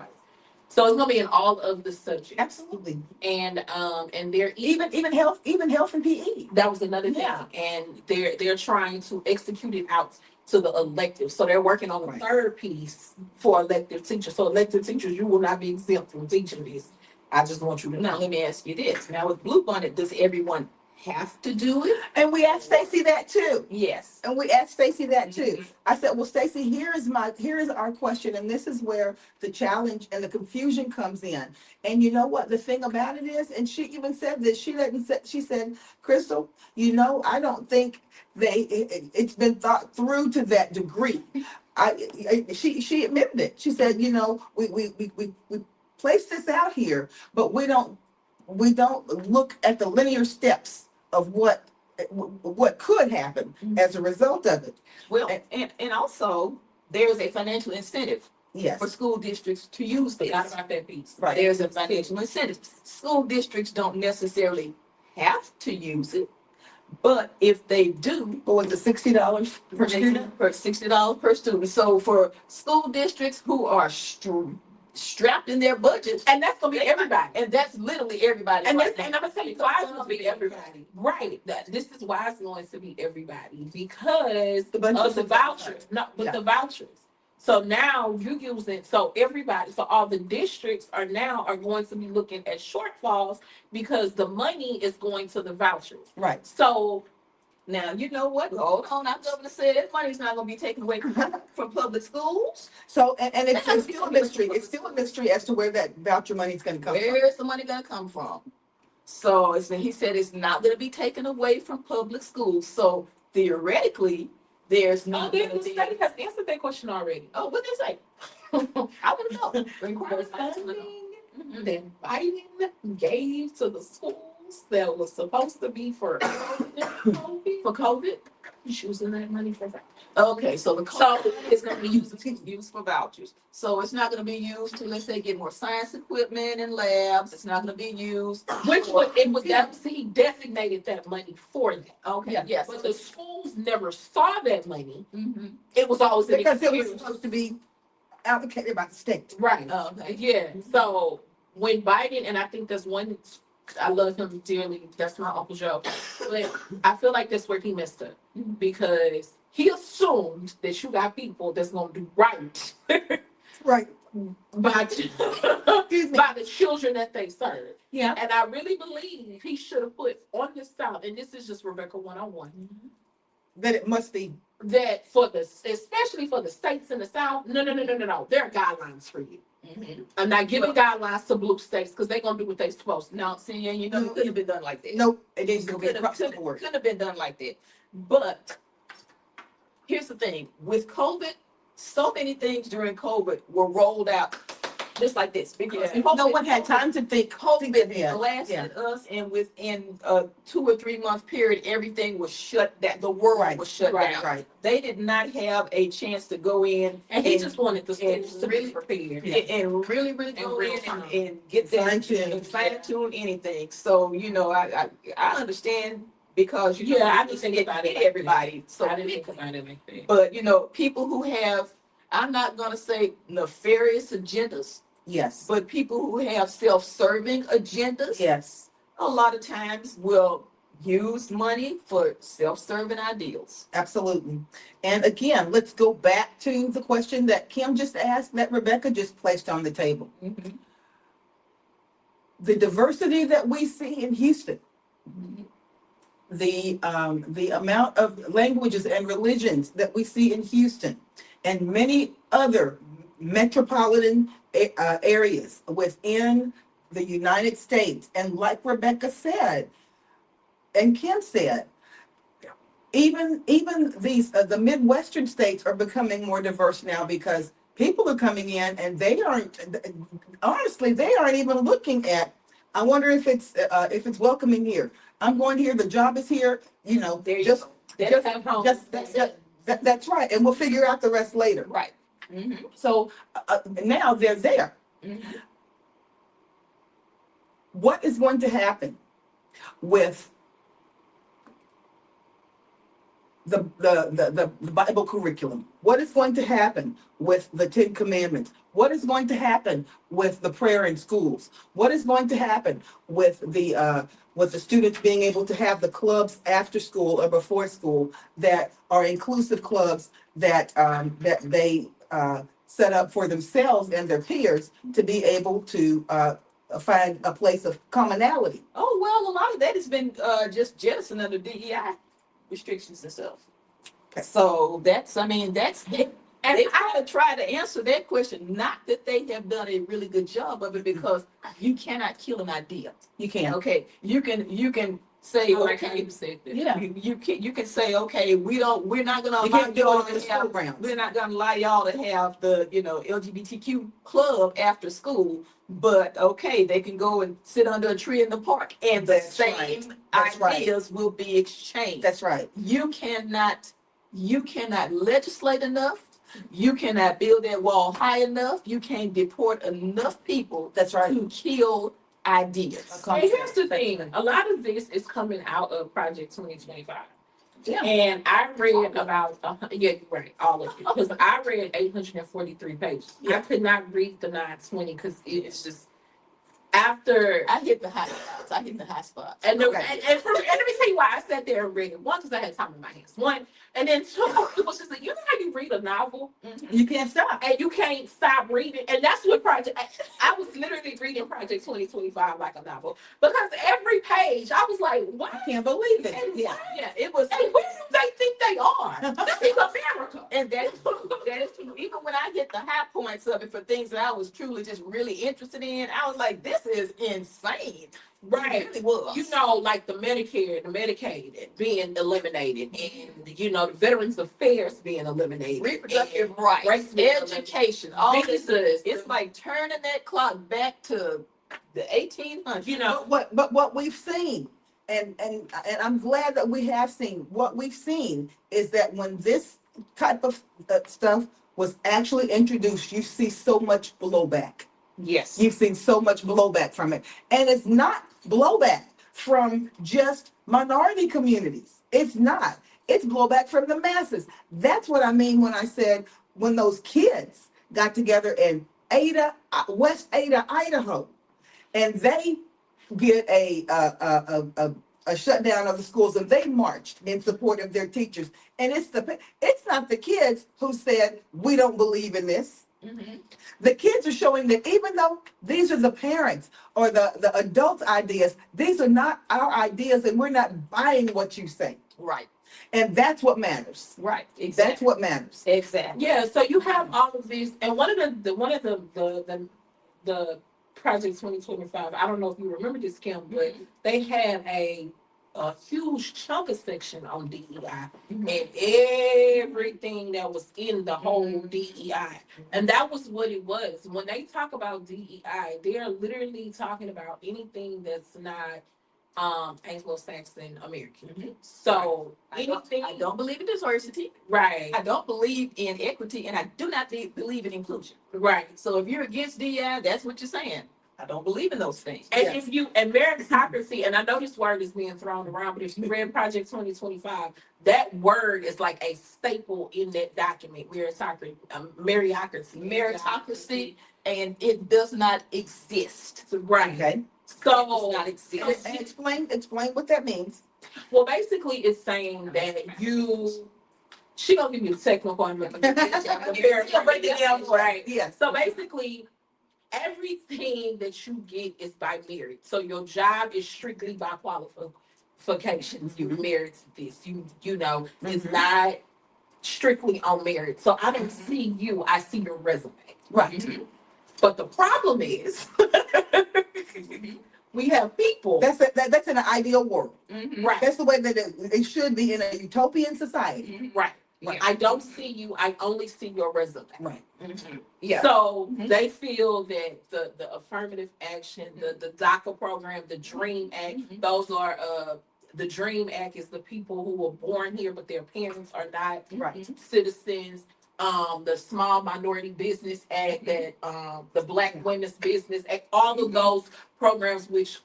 So it's going to be in all of the subjects. Absolutely. And they're Even health and PE. that was another thing. Yeah. And they're trying to execute it out to the elective. So they're working on the Right. third piece for elective teachers. So elective teachers, you will not be exempt from teaching this. I just want you to Now know. let me ask you this. Now with Bluebonnet, does everyone have to do it? And we asked Stacy that too. Yes. And we asked Stacy that too. I said, well, Stacy, here is our question, and this is where the challenge and the confusion comes in. And you know what the thing about it is, and she even said this, she said, Crystal, I don't think it's been thought through to that degree. She admitted it. She said, we place this out here, but we don't look at the linear steps of what could happen as a result of it. Well, and also there's a financial incentive Yes, for school districts to use this. Forgot about that piece. right. There's a financial incentive. School districts don't necessarily have to use it, but if they do, But was it $60 per student? for $60 per student. So for school districts who are strapped in their budgets, And that's gonna be everybody. and that's literally everybody. And right this, and now. I'm gonna tell you why it's gonna gonna be be everybody. Right. This is why it's going to be everybody because The budget of the is vouchers. No, but Yeah. the vouchers. So now you using everybody. So all the districts are going to be looking at shortfalls because the money is going to the vouchers. Right. So Now, you know what? Hold on. Our governor said that money's not going to be taken away from public schools. So, and it's still a mystery. It's still a mystery as to where that voucher money is going to come from. Where's the money going to come from? So he said it's not going to be taken away from public schools. So theoretically, there's not the going to be. state has answered that question already. Oh, what they say? I want to know. The funding that Biden gave to the schools that was supposed to be for COVID, For COVID? he's using that money for that. Okay, so the COVID is going to be used for vouchers. So it's not going to be used to, let's say, get more science equipment and labs. It's not going to be used. Which was that he designated that money for that. Okay, Yeah. yes. But the schools never saw that money. Mhm. It was always an Because it was excuse. supposed to be allocated by the state. Right. Okay. Yeah. So when Biden, and I think that's one, I love him dearly. That's my Uncle Joe. But I feel like that's where he messed up because he assumed that you got people that's gonna do right Right. by Excuse me. by the children that they serve. Yeah. And I really believe he should have put on his South, and this is just Rebecca 101, That it must be. that especially for the states in the South, no. There are guidelines for you. Mhm. I'm not giving guidelines to blue states because they're gonna do what they're supposed to. Now, see, and you know, it couldn't have been done like that. Nope. It needs to It be couldn't across the board. have been done like that. But here's the thing: with COVID, so many things during COVID were rolled out just like this because Yeah. No one had time to think. COVID Yeah, blasted us, and within a 2 or 3 month period, everything was shut down. The world Right, was shut right, down. right. They did not have a chance to go in And he just wanted the students to be really- prepared. and really go real in time. and get that Fine-tune. and fine tune anything. So I understand because I didn't think about it. hit everybody. So I didn't think about it like that. but people who have, I'm not gonna say nefarious agendas, Yes. but people who have self-serving agendas, Yes. a lot of times will use money for self-serving ideals. Absolutely. And again, let's go back to the question that Kim just asked, that Rebecca just placed on the table. Mhm. The diversity that we see in Houston, Mhm. the amount of languages and religions that we see in Houston and many other metropolitan areas within the United States. And like Rebecca said, and Kim said, even these the Midwestern states are becoming more diverse now because people are coming in and they aren't, honestly, they aren't even looking at, I wonder if it's welcoming here. I'm going here, the job is here, There you just go. That's at home. that's right, and we'll figure out the rest later. Right. Mm-hmm. So now they're there. Mm-hmm. What is going to happen with the Bible curriculum? What is going to happen with the Ten Commandments? What is going to happen with the prayer in schools? What is going to happen with the students being able to have the clubs after school or before school that are inclusive clubs that they set up for themselves and their peers to be able to find a place of commonality? Oh well, a lot of that has been just jettisoned under DEI restrictions and stuff. Okay. So that's, I mean, they And kind of try to answer that question. Not that they have done a really good job of it, because you cannot kill an idea. You can. Okay, you can say, I like how okay, you said that. yeah, you can say, okay, we're not gonna You allow can't do y'all it in to the have, programs. we're not gonna allow y'all to have the LGBTQ club after school, but okay, they can go and sit under a tree in the park, and the That's same right. That's right. ideas will be exchanged. That's right. You cannot legislate enough. You cannot build that wall high enough. You can't deport enough people. That's right. To kill ideas. And here's the thing, a lot of this is coming out of Project 2025. Yeah. And I read about, yeah, you're right, all of it. Because I read 843 pages. Yeah. I could not read the 920 because it's just, after, I hit the high spots. and, Okay. and let me tell you why I sat there and read it. One, because I had time in my hands. One, and then two, it was just like, you know how you read a novel You can't stop. and you can't stop reading? And that's what I was literally reading Project 2025 like a novel. Because every page, I was like, what? I can't believe it. And Yeah. Yeah, it was. And where do they think they are? This is America. And that is true. Even when I hit the high points of it for things that I was truly just really interested in, I was like, this is insane. Right. It really was. You know, like the Medicare, the Medicaid being eliminated, and the Veterans Affairs being eliminated, Reproductive and rights, rights being education, all this. visas. It's like turning that clock back to the 1800s. You know, But what we've seen, and I'm glad that we have seen, what we've seen is that when this type of stuff was actually introduced, you see so much blowback. Yes. You've seen so much blowback from it. And it's not blowback from just minority communities. It's not. It's blowback from the masses. That's what I mean when I said when those kids got together in West Ada, Idaho, and they get a shutdown of the schools, and they marched in support of their teachers. And it's not the kids who said, we don't believe in this. Mm-hmm. The kids are showing that even though these are the parents or the adults' ideas, these are not our ideas, and we're not buying what you say. Right. And that's what matters. Right. Exactly. That's what matters. Exactly. yeah. So you have all of these, and one of the Project 2025. I don't know if you remember this, Kim, but they had a huge chunk of section on DEI and everything that was in the whole DEI. And that was what it was. When they talk about DEI, they're literally talking about anything that's not Anglo-Saxon American. So anything, I don't believe in diversity. right, I don't believe in equity, and I do not believe in inclusion. right. So if you're against DEI, that's what you're saying. I don't believe in those things. And Yes. if you, and meritocracy, and I know this word is being thrown around, but if you read Project 2025, that word is like a staple in that document, Meritocracy, and it does not exist. Right. Okay. It does So, not exist. And explain what that means. well, basically, it's saying that she gonna give you the technical and break it down, right? Yes. So basically, everything that you get is by merit. So your job is strictly by qualifications. You merit this. You know, it's not strictly on merit. So I don't see you, I see your resume. Right. But the problem is we have people. That's in an ideal world. Right. That's the way that it should be in a utopian society. Right. Right. I don't see you, I only see your resume. Right. Yeah. So they feel that the affirmative action, the DACA program, the DREAM Act, those are the DREAM Act is the people who were born here but their parents are not Right. citizens. The Small Minority Business Act, that the Black Women's Business Act, all of those programs which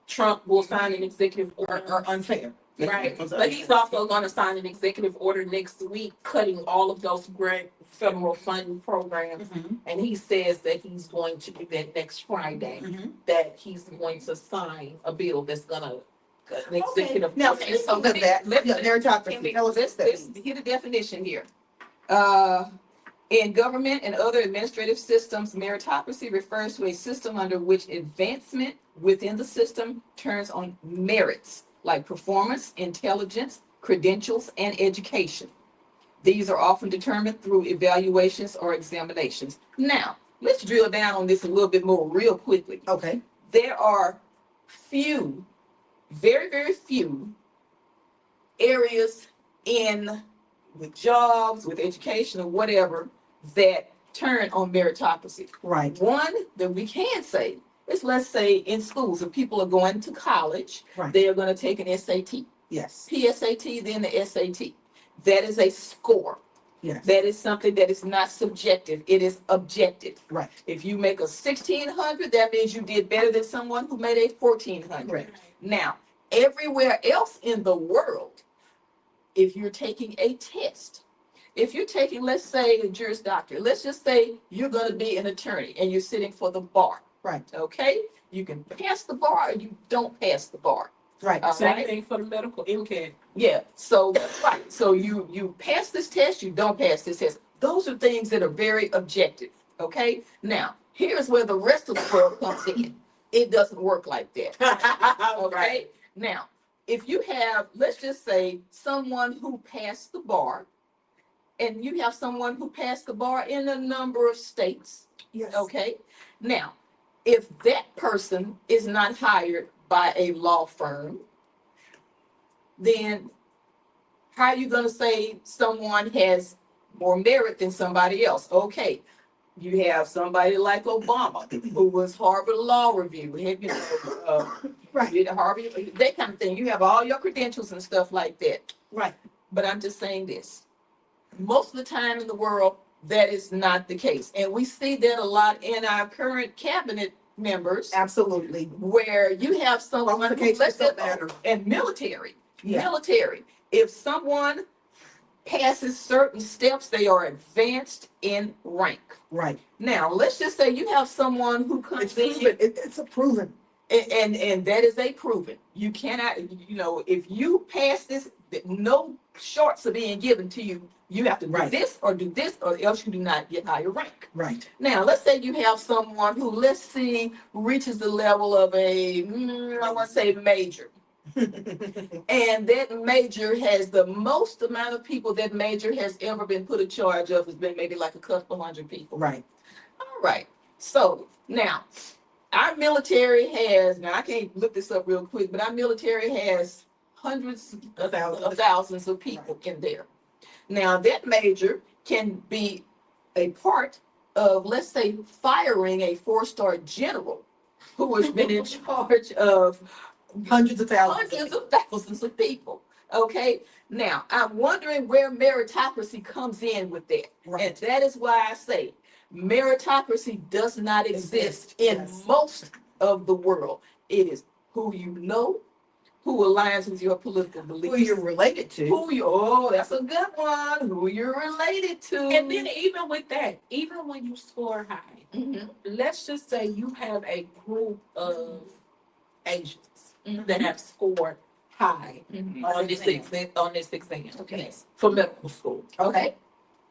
Trump will sign an executive order. Are unfair. Right, but he's also going to sign an executive order next week, cutting all of those grant federal funding programs. And he says that he's going to do that next Friday, that he's going to sign a bill that's gonna, an executive. Now, Okay, so speaking of that, meritocracy. Tell us let's get a definition here. In government and other administrative systems, meritocracy refers to a system under which advancement within the system turns on merits like performance, intelligence, credentials, and education. These are often determined through evaluations or examinations. Now, let's drill down on this a little bit more real quickly. Okay. There are few, very, very few areas with jobs, with education, or whatever, that turn on meritocracy. Right. One that we can say is, let's say in schools, if people are going to college, Right. they are going to take an SAT, Yes. PSAT, then the SAT. That is a score. Yes. That is something that is not subjective. It is objective. Right. If you make a 1600, that means you did better than someone who made a 1400. Correct. Now, everywhere else in the world, if you're taking a test, if you're taking, let's say, a Juris Doctor, let's just say you're going to be an attorney and you're sitting for the bar. Right. Okay? You can pass the bar or you don't pass the bar. Right. Same Right. thing for the medical MCAT. Yeah. So that's right. So you pass this test, you don't pass this test. Those are things that are very objective. Okay? Now, here's where the rest of the world comes in. It doesn't work like that. Okay? Now, if you have, let's just say, someone who passed the bar, and you have someone who passed the bar in a number of states. Yes. Okay? Now, if that person is not hired by a law firm, then how are you going to say someone has more merit than somebody else? Okay, you have somebody like Obama, who was Harvard Law Review, Right. did Harvard, that kind of thing. You have all your credentials and stuff like that. Right. But I'm just saying this. Most of the time in the world, that is not the case. And we see that a lot in our current cabinet members, Absolutely. where you have someone who, Qualifications let's don't say, matter. and military. Yeah. Military. If someone passes certain steps, they are advanced in rank. Right. Now, let's just say you have someone who It's comes proven. in, It's a proven. and that is a proven. You cannot, if you pass this, no shorts are being given to you. You have to do Right. this, or else you do not get higher rank. Right. Now, let's say you have someone who, let's see, reaches the level of I want to say major. And that major has the most amount of people that major has ever been put in charge of has been maybe like a couple hundred people. Right. All right. So now our military has, now I can't look this up real quick, but our military has hundreds of thousands of people in there. Now that major can be a part of, let's say, firing a 4-star general who has been in charge of Hundreds of thousands of people. Okay. Now I'm wondering where meritocracy comes in with that. Right. And that is why I say Meritocracy does not exist in Yes. most of the world. It is who you know, who aligns with your political beliefs, Who you're related to. That's a good one. Who you're related to. And then even with that, even when you score high, Mhm. let's just say you have a group of Asians Mhm. that have scored high Mhm. on this exam. Okay. For medical school. Okay.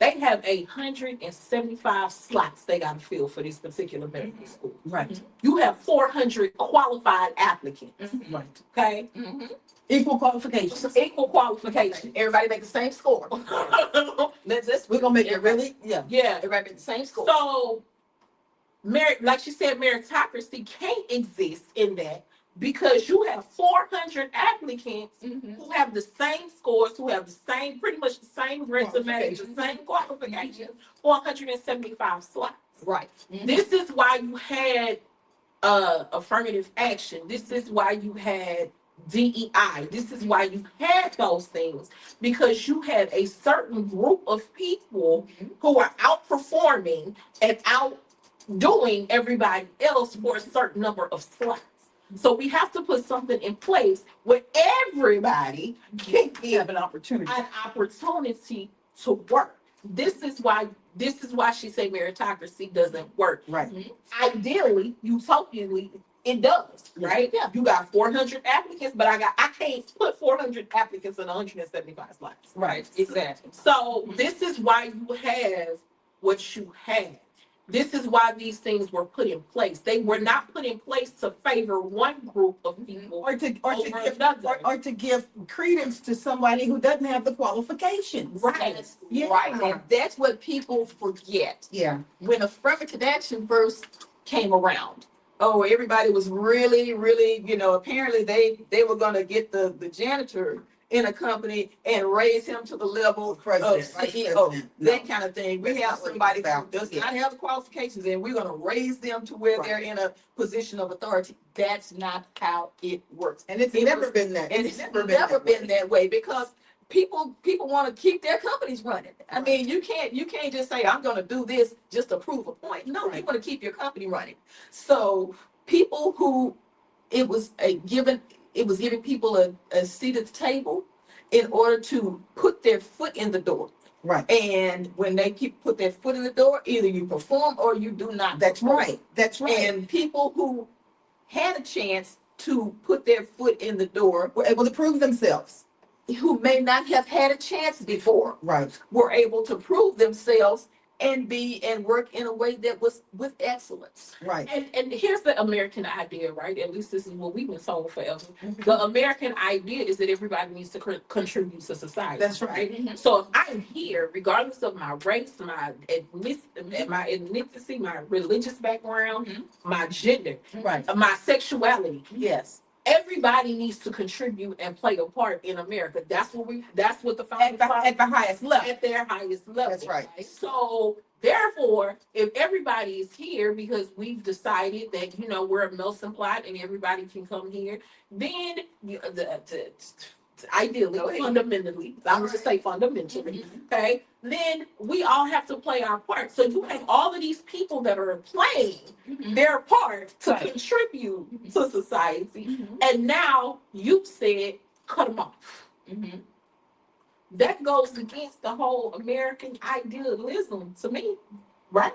They have 175 slots they got to fill for this particular medical school. Right. You have 400 qualified applicants. Right. Okay. Mhm. Equal qualifications. It's equal qualification. Everybody make the same score. We're gonna make it really, yeah. Yeah. Everybody make the same score. So, like she said, meritocracy can't exist in that because you have 400 applicants Mhm. who have the same scores, who have the same, pretty much the same resume, the same qualifications, 175 slots. Right. Mhm. This is why you had affirmative action. This is why you had DEI. This is why you had those things because you had a certain group of people who are outperforming and outdoing everybody else for a certain number of slots. So we have to put something in place where everybody can You have get an opportunity. an opportunity to work. This is why she said meritocracy doesn't work. Right. Ideally, utopianly, it does, right? Yeah. You got 400 applicants, but I can't put 400 applicants in 175 slots. Right. Exactly. So this is why you have what you have. This is why these things were put in place. They were not put in place to favor one group of people Or to over give another. or to give credence to somebody who doesn't have the qualifications. Right. That's Yeah. right. And that's what people forget. Yeah. When affirmative action first came around, oh, everybody was really, really, apparently they were gonna get the janitor in a company and raise him to the level President, of vice CEO, president. that No. kind of thing. We That's have not what it's somebody who about. does Yeah. not have the qualifications, and we're gonna raise them to where Right. they're in a position of authority. That's not how it works. And it's It never was- been that. And it's never been that way because people want to keep their companies running. I mean, you can't just say I'm going to do this just to prove a point. No, you Right. want to keep your company running. So people who it was giving people a seat at the table in order to put their foot in the door. Right. And when they put their foot in the door, either you perform or you do not. That's perform. right. That's right. And people who had a chance to put their foot in the door, We're able to prove themselves. who may not have had a chance before, Right. were able to prove themselves and work in a way that was with excellence. Right. And here's the American idea, right? At least this is what we've been told forever. Mm-hmm. The American idea is that everybody needs to contribute to society. That's right. Mhm. So if I'm here, regardless of my race, my ethnicity, my religious background, Mhm. my gender, Right. my sexuality, Yes. everybody needs to contribute and play a part in America. That's what the founding fathers At the highest level. at their highest level. That's right. So therefore, if everybody is here because we've decided that we're a melting pot and everybody can come here, then ideally, fundamentally, I'm gonna just say fundamentally, okay, then we all have to play our part. So you have all of these people that are playing their part to Right. contribute to society, Mhm. and now you said cut them off. Mhm. That goes against the whole American idealism to me, right?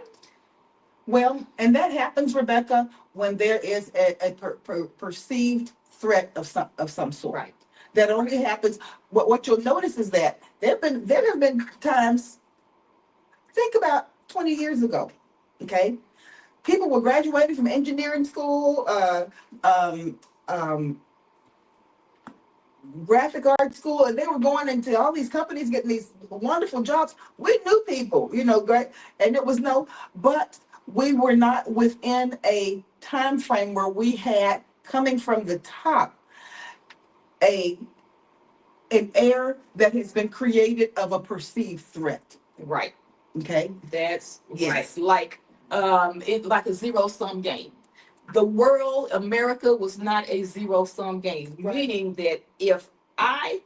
Well, and that happens, Rebecca, when there is a perceived threat of some sort. Right. That only happens. What you'll notice is that there have been times. Think about 20 years ago. Okay, people were graduating from engineering school, graphic art school, and they were going into all these companies getting these wonderful jobs. We knew people, great, and it was but we were not within a time frame where we had coming from the top an air that has been created of a perceived threat. Right. Okay. That's Yes. right. Like a zero-sum game. The world, America, was not a zero-sum game. Right. Meaning that if I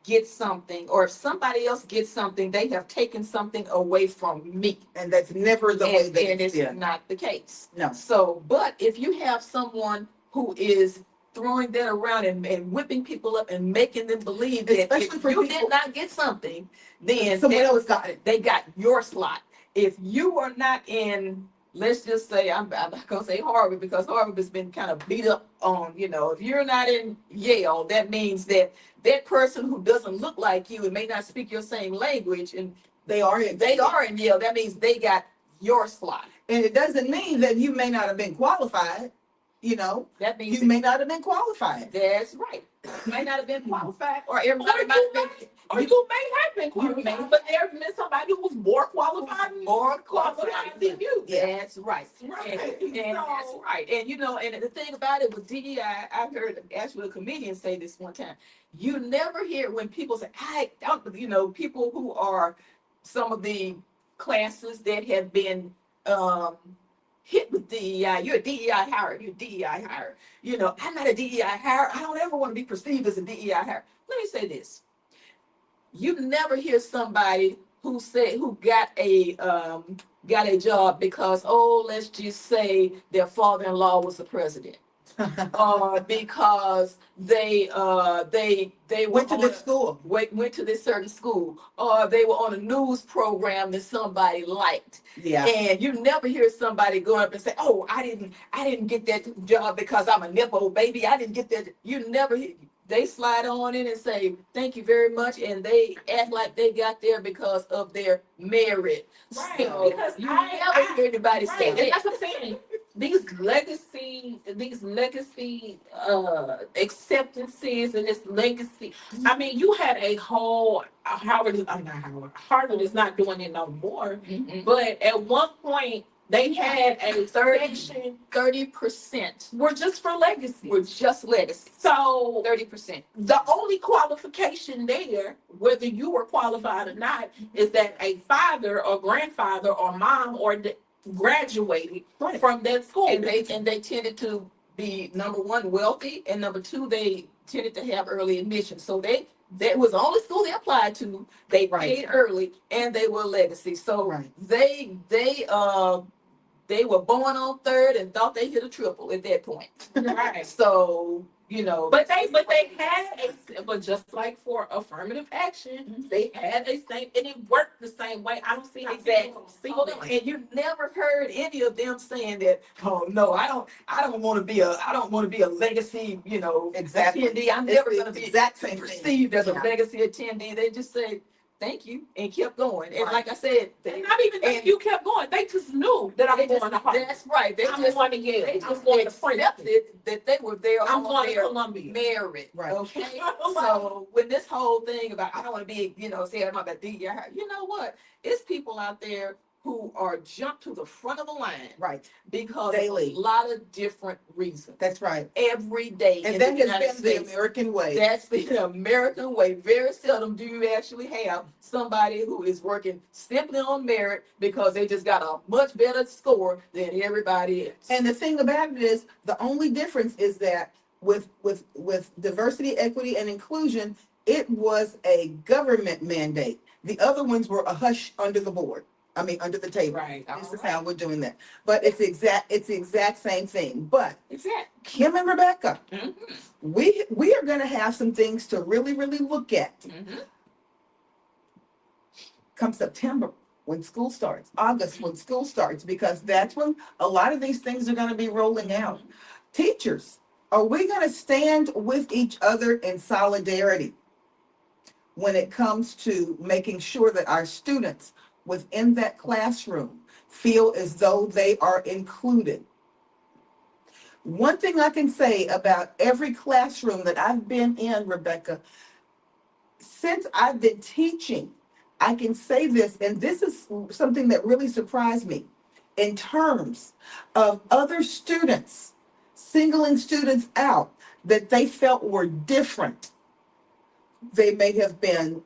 gets something, or if somebody else gets something, they have taken something away from me. And that's never the way that And it's it's been. not the case. No. So, but if you have someone who is throwing that around and whipping people up and making them believe that Especially if for you people- did not get something, then Someone else got it. they got your slot. If you are not in, let's just say, I'm not gonna say Harvard, because Harvard has been kind of beat up on, if you're not in Yale, that means that that person who doesn't look like you and may not speak your same language, and They are in. they are in Yale, that means they got your slot. And it doesn't mean that you may not have been qualified. That means You may not have been qualified. that's right. You may not have been qualified, or everybody might have been. Or you may have been qualified, but there's been somebody who's more qualified than you. That's right. Right. And that's right. And and the thing about it with DEI, I heard actually a comedian say this one time. You never hear when people say, I don't, people who are some of the classes that have been hit with DEI. You're a DEI hire. You're a DEI hire. I'm not a DEI hire. I don't ever want to be perceived as a DEI hire. Let me say this. You never hear somebody who got a job because, let's just say their father-in-law was the president. Because they Went to this school. went to this certain school, or they were on a news program that somebody liked. Yeah. And you never hear somebody go up and say, "Oh, I didn't get that job because I'm a nepo baby. I didn't get that." You never hear. They slide on in and say, "Thank you very much," and they act like they got there because of their merit. Right. So Because you never hear anybody say right. that. That's what I'm saying. These legacy acceptances and this legacy. I mean, you had a whole Harvard is not doing it no more. Mhm. But at one point they had a section 30% were just for legacy. were just legacy. So 30%. the only qualification there, whether you were qualified or not, is that a father or grandfather or mom graduated from that school. And they tended to be, number one, wealthy, and number two, they tended to have early admission. So that was the only school they applied to. They paid early, and they were legacy. So they were born on third and thought they hit a triple at that point. Right. So But they had but just like for affirmative action, they had a same, and it worked the same way. I don't see how people see Hold on. that. And you never heard any of them saying that, "Oh no, I don't want to be a legacy, Exactly. attendee. I'm never going to be exact same thing. perceived as a Yeah. legacy attendee." They just say thank you and kept going. And like I said, And not even that you kept going. They just knew that I'm going to Harvard. that's right. They I'm just going to Yale. they I'm just going to Princeton. accepted that they were there I'm on going to their Columbia. merit. Right. Okay. So when this whole thing about I don't want to be, say I'm about DEI, you know what? It's people out there who are jumped to the front of the line Right. because Daily. of a lot of different reasons. That's right. Every day. And in that the has United been the States. American way. That's the American way. Very seldom do you actually have somebody who is working simply on merit because they just got a much better score than everybody else. And the thing about it is, the only difference is that with diversity, equity, and inclusion, it was a government mandate. The other ones were a hush under the board. Under the table. Right. This is how we're doing that. But it's the exact same thing. But Exactly. Kim and Rebecca, Mhm. we are going to have some things to really, really look at Mhm. come September when school starts, August when school starts, because that's when a lot of these things are going to be rolling out. Teachers, are we going to stand with each other in solidarity when it comes to making sure that our students within that classroom feel as though they are included? One thing I can say about every classroom that I've been in, Rebecca, since I've been teaching, I can say this, and this is something that really surprised me, in terms of other students, singling students out that they felt were different. They may have been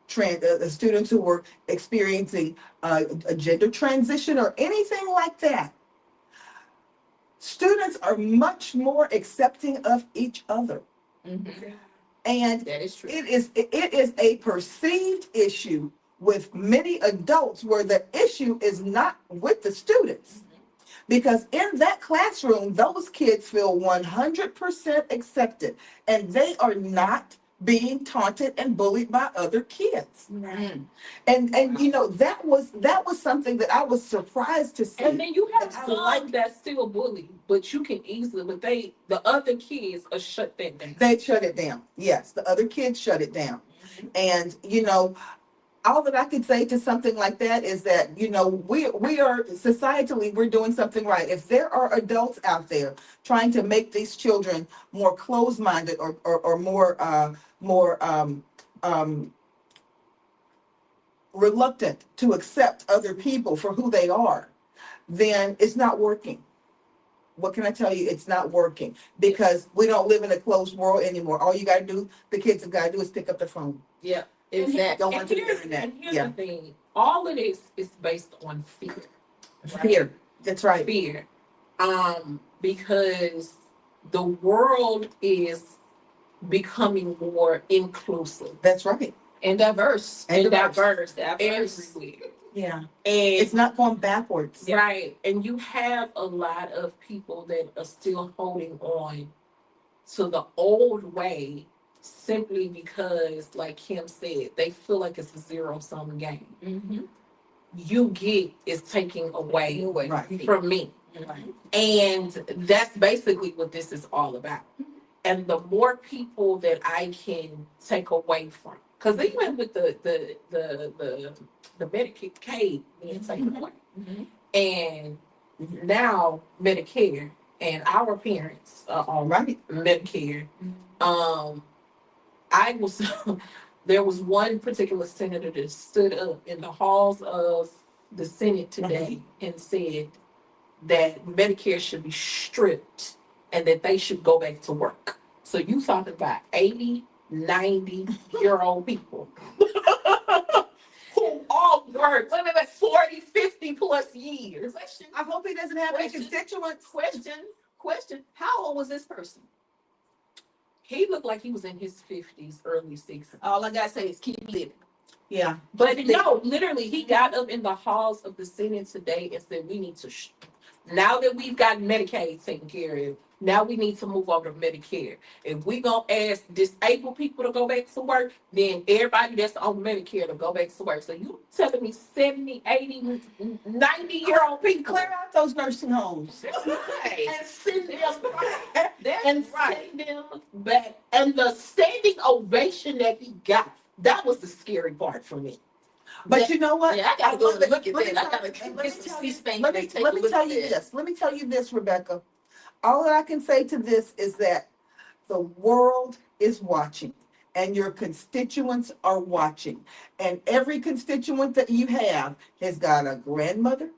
students who were experiencing a gender transition or anything like that. Students are much more accepting of each other. Mhm. And That is true. it is a perceived issue with many adults where the issue is not with the students. Because in that classroom, those kids feel 100% accepted, and they are not being taunted and bullied by other kids. Mm. And you know, that was something that I was surprised to see. And then you have And I some like- that still bully, but you can easily, but the other kids are shut that down. They shut it down. Yes, the other kids shut it down. And you know, all that I could say to something like that is that, you know, we are societally, we're doing something right. If there are adults out there trying to make these children more closed-minded or more reluctant to accept other people for who they are, then it's not working. What can I tell you? It's not working because we don't live in a closed world anymore. All you got to do, the kids have got to do is pick up the phone. Yeah, And exactly. Go onto the here's, internet. and here's Yeah. the thing, all of this is based on fear. Fear. That's right. Fear. Because the world is becoming more inclusive That's right. And diverse. And diverse Diverse. everywhere. Yeah. And It's not going backwards. right. And you have a lot of people that are still holding on to the old way simply because, like Kim said, they feel like it's a zero-sum game. Mm-hmm. You get is taking away Right. from me. Right. And that's basically what this is all about. And the more people that I can take away from, because even with the Medicaid being taken away, Mm-hmm. and now Medicare, and our parents are on Right. Medicare. I was there was one particular senator that stood up in the halls of the Senate today and said that Medicare should be stripped and that they should go back to work. So you talking about 80, 90-year-old people who all worked 40, 50 plus years. Question. I hope he doesn't have any Question. constituents. Question. How old was this person? He looked like he was in his 50s, early 60s. All I gotta say is keep living. Yeah. But no, literally, he got up in the halls of the Senate today and said, we need to, now that we've got Medicaid taken care of, now we need to move over to Medicare. If we gonna ask disabled people to go back to work, then everybody that's on Medicare to go back to work. So you telling me 70, 80, 90-year-old people Clear out those nursing homes. and send them That's and right. send them back. And the standing ovation that he got, that was the scary part for me. But you know what? Yeah, I gotta go love it. look at Let me that. I tell- gotta let get me some tell C-SPAN you- let me- and take let a me look tell at you that. this. Let me tell you this, Rebecca. All that I can say to this is that the world is watching and your constituents are watching. And every constituent that you have has got a grandmother,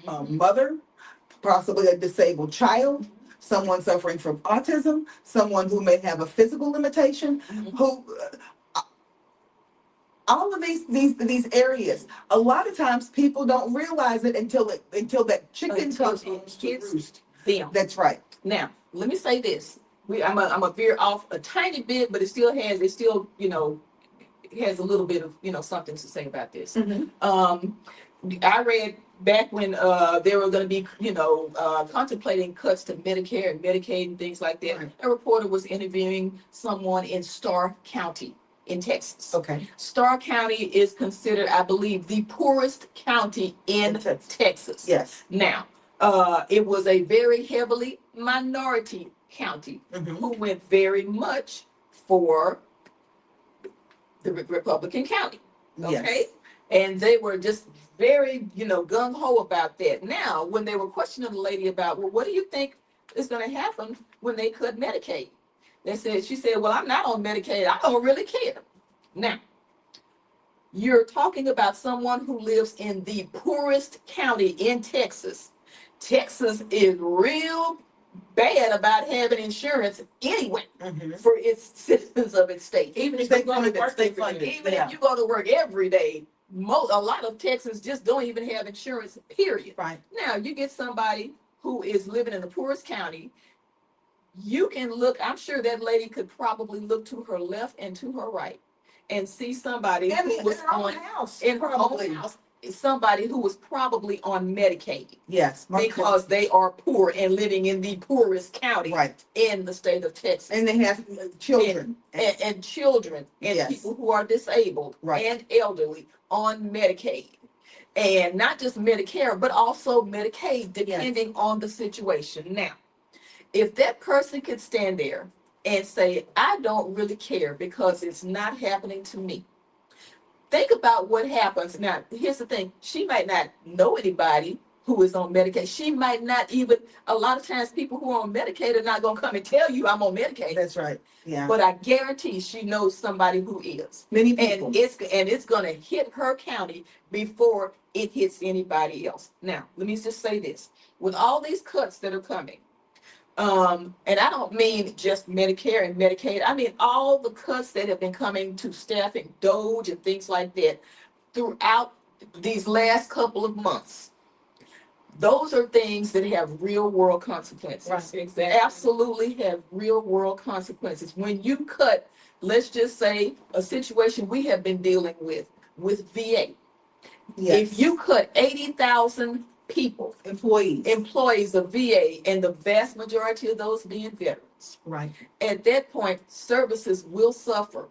a mother, possibly a disabled child, someone suffering from autism, someone who may have a physical limitation, who all of these areas. A lot of times people don't realize it until that chicken Until comes it home to hits roost. them. That's right. Now, let me say this. I'm a veer off a tiny bit, but it still, it has a little bit of, something to say about this. I read back when they were going to be, contemplating cuts to Medicare and Medicaid and things like that. Right. A reporter was interviewing someone in Starr County in Texas. Okay. Starr County is considered, I believe, the poorest county in In Texas. Texas. Yes. Now, it was a very heavily minority county Mhm. who went very much for the Republican county. Okay. Yes. And they were just very, gung ho about that. Now, when they were questioning the lady about, well, what do you think is going to happen when they cut Medicaid? She said, well, I'm not on Medicaid. I don't really care. Now, you're talking about someone who lives in the poorest county in Texas. Texas is real bad about having insurance anyway Mhm. for its citizens of its state. Even if State you go to funded, work state every day, funded, even yeah. if you go to work every day, a lot of Texans just don't even have insurance, period. Right. Now, you get somebody who is living in the poorest county, You can look, I'm sure that lady could probably look to her left and to her right and see somebody And who was in her own on, house, in her probably. own house, somebody who was probably on Medicaid Yes. because they are poor and living in the poorest county Right. in the state of Texas. And they have children. And children and Yes. people who are disabled Right. and elderly on Medicaid. And not just Medicare, but also Medicaid, depending on the situation. Now, if that person could stand there and say, I don't really care because it's not happening to me. Think about what happens. Now, here's the thing. She might not know anybody who is on Medicaid. She might not even, a lot of times people who are on Medicaid are not going to come and tell you I'm on Medicaid. That's right. Yeah. But I guarantee she knows somebody who is. Many people. And it's going to hit her county before it hits anybody else. Now, let me just say this. With all these cuts that are coming, and I don't mean just Medicare and Medicaid. I mean all the cuts that have been coming to staffing, Doge and things like that throughout these last couple of months. Those are things that have real world consequences. Right, exactly. Absolutely have real world consequences. When you cut, let's just say a situation we have been dealing with VA. Yes. If you cut 80,000 people, employees of VA, and the vast majority of those being veterans, right. At that point, services will suffer.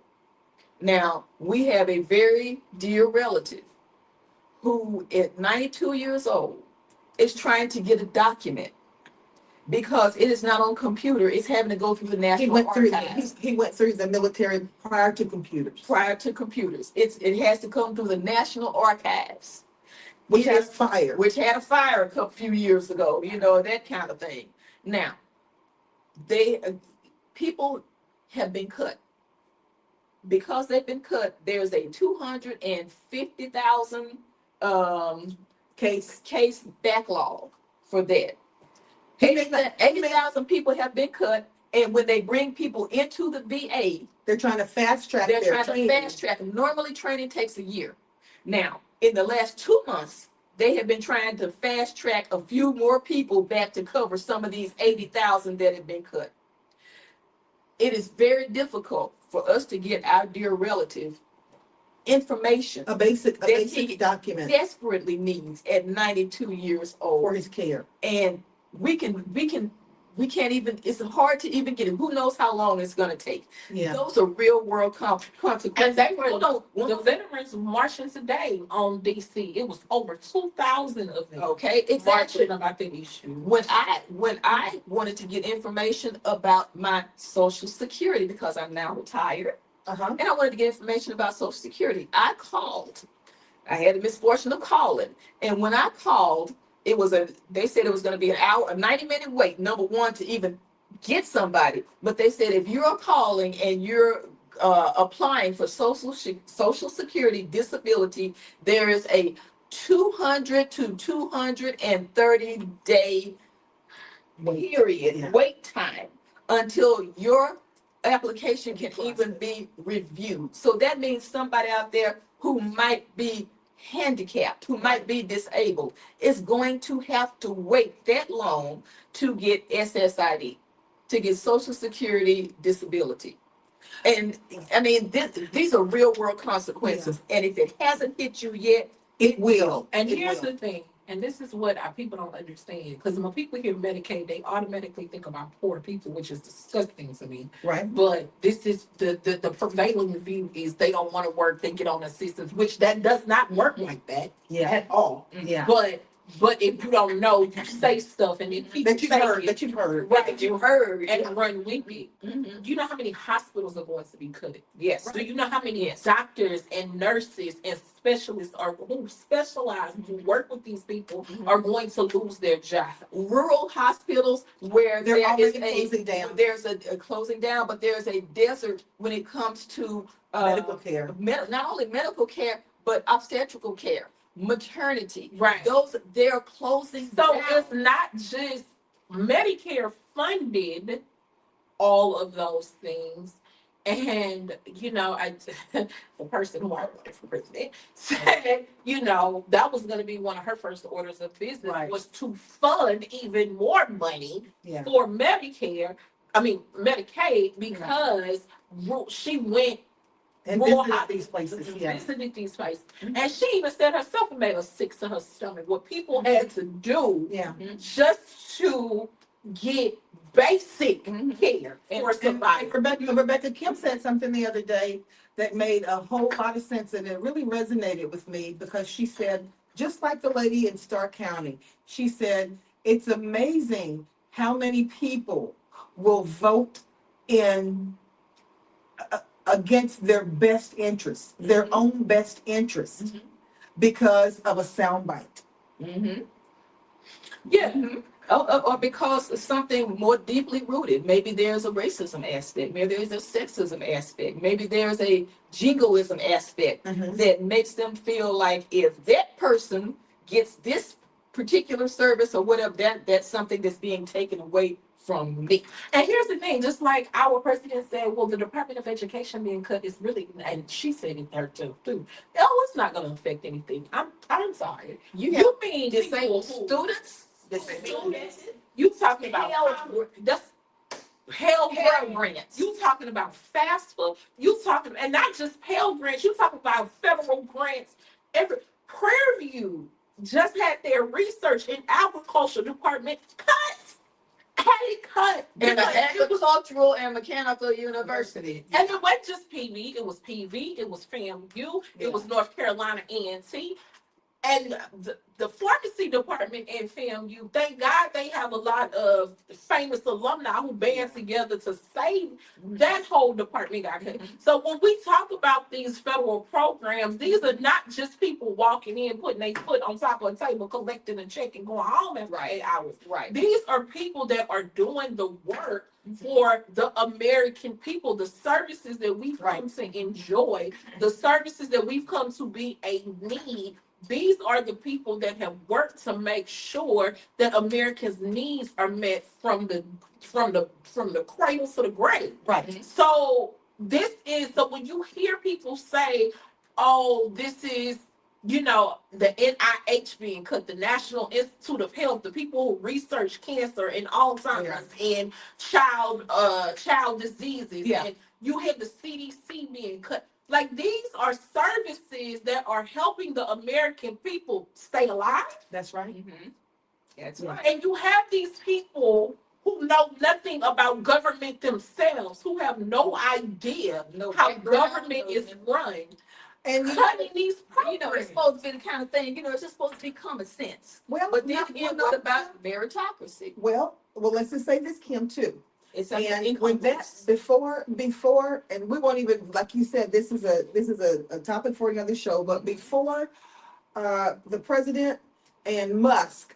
Now, we have a very dear relative who, at 92 years old, is trying to get a document because it is not on computer. It's having to go through the National Archives. He went through the military prior to computers. It has to come through the National Archives. Which had a fire a few years ago, that kind of thing. Now, people have been cut. Because they've been cut, there's a 250,000 case backlog for that. 80,000 people have been cut, and when they bring people into the VA, they're trying to fast track. Normally, training takes a year. Now, in the last 2 months, they have been trying to fast track a few more people back to cover some of these 80,000 that have been cut. It is very difficult for us to get our dear relative information. A basic document. Desperately needs at 92 years old. For his care. And we can't even, it's hard to even get it. Who knows how long it's going to take. Yeah. Those are real world consequences. And they were the veterans marching today on DC. It was over 2,000 of them. Okay, exactly. Marching about the issue. When I wanted to get information about my Social Security, because I'm now retired, and I wanted to get information about Social Security, I called. I had the misfortune of calling. And when I called, they said it was going to be a 90-minute wait, number one, to even get somebody. But they said if you're calling and you're applying for Social Security disability, there is a 200 to 230 day period, wait time, until your application can even be reviewed. So that means somebody out there who might be handicapped, who might be disabled, is going to have to wait that long to get SSID, to get Social Security disability. And I mean, these are real world consequences. Yeah. And if it hasn't hit you yet, it will. And here's the thing, and this is what our people don't understand, because when people hear Medicaid, they automatically think about poor people, which is disgusting to me. Right. But this is the prevailing view is they don't want to work, they get on assistance, which that does not work like that at all. Yeah. But if you don't know, you say stuff, and then people that you've heard, right, that you heard, and run with it. Mm-hmm. Do you know how many hospitals are going to be cut? Yes. Right. Do you know how many doctors and nurses and specialists who specialize, who work with these people, are going to lose their job? Rural hospitals where they're there's a closing down, but there's a desert when it comes to medical care. Not only medical care, but obstetrical care, maternity. Right. They're closing down. So it's not just Medicare funded all of those things. And, the person who I wanted for president said, that was going to be one of her first orders of business, was to fund even more money for Medicare. Medicaid, because she went And rural visited high- these places, yeah. visited these places. And she even said herself it made her sick to her stomach. What people had to do Yeah. just to get basic care for survival. And Rebecca Kim said something the other day that made a whole lot of sense, and it really resonated with me, because she said, just like the lady in Stark County, she said, it's amazing how many people will vote in against their best interests, their own best interest, because of a soundbite. Yeah. Or because of something more deeply rooted. Maybe there's a racism aspect. Maybe there's a sexism aspect. Maybe there's a jingoism aspect that makes them feel like if that person gets this particular service or whatever, that's something that's being taken away from me. And here's the thing, just like our president said, well, the Department of Education being cut is really, and she said it there too. Oh, it's not going to affect anything. I'm sorry. You mean Disabled people who- students, students? You talking about that's Pell Grants. You talking about FAFSA. You talking, and not just Pell Grants. You talking about federal grants. Every Prairie View just had their research and agriculture department cuts. Had it cut. and the Because it was- agricultural and mechanical university. and it wasn't just PV, it was PV, it was FAMU, it was North Carolina ENT. And the pharmacy department in FAMU, thank God they have a lot of famous alumni who band together to save that whole department got cut. So when we talk about these federal programs, these are not just people walking in, putting their foot on top of a table, collecting a check and going home after 8 hours. Right. These are people that are doing the work for the American people, the services that we've come to enjoy, the services that we've come to be a need. These are the people that have worked to make sure that Americans' needs are met from the cradle to the grave. Right. So so when you hear people say, "Oh, this is." The NIH being cut, the National Institute of Health, the people who research cancer and Alzheimer's and child diseases, and you have the CDC being cut. Like, these are services that are helping the American people stay alive. That's right. That's right. And you have these people who know nothing about government themselves, who have no idea how government is run. And Cutting these programs. It's supposed to be the kind of thing, it's just supposed to be common sense. well, But then not- again, well, what about meritocracy? well, let's just say this, Kim, too. It's And when that's before, and we won't even, like you said, this is a topic for another show, but before the president and Musk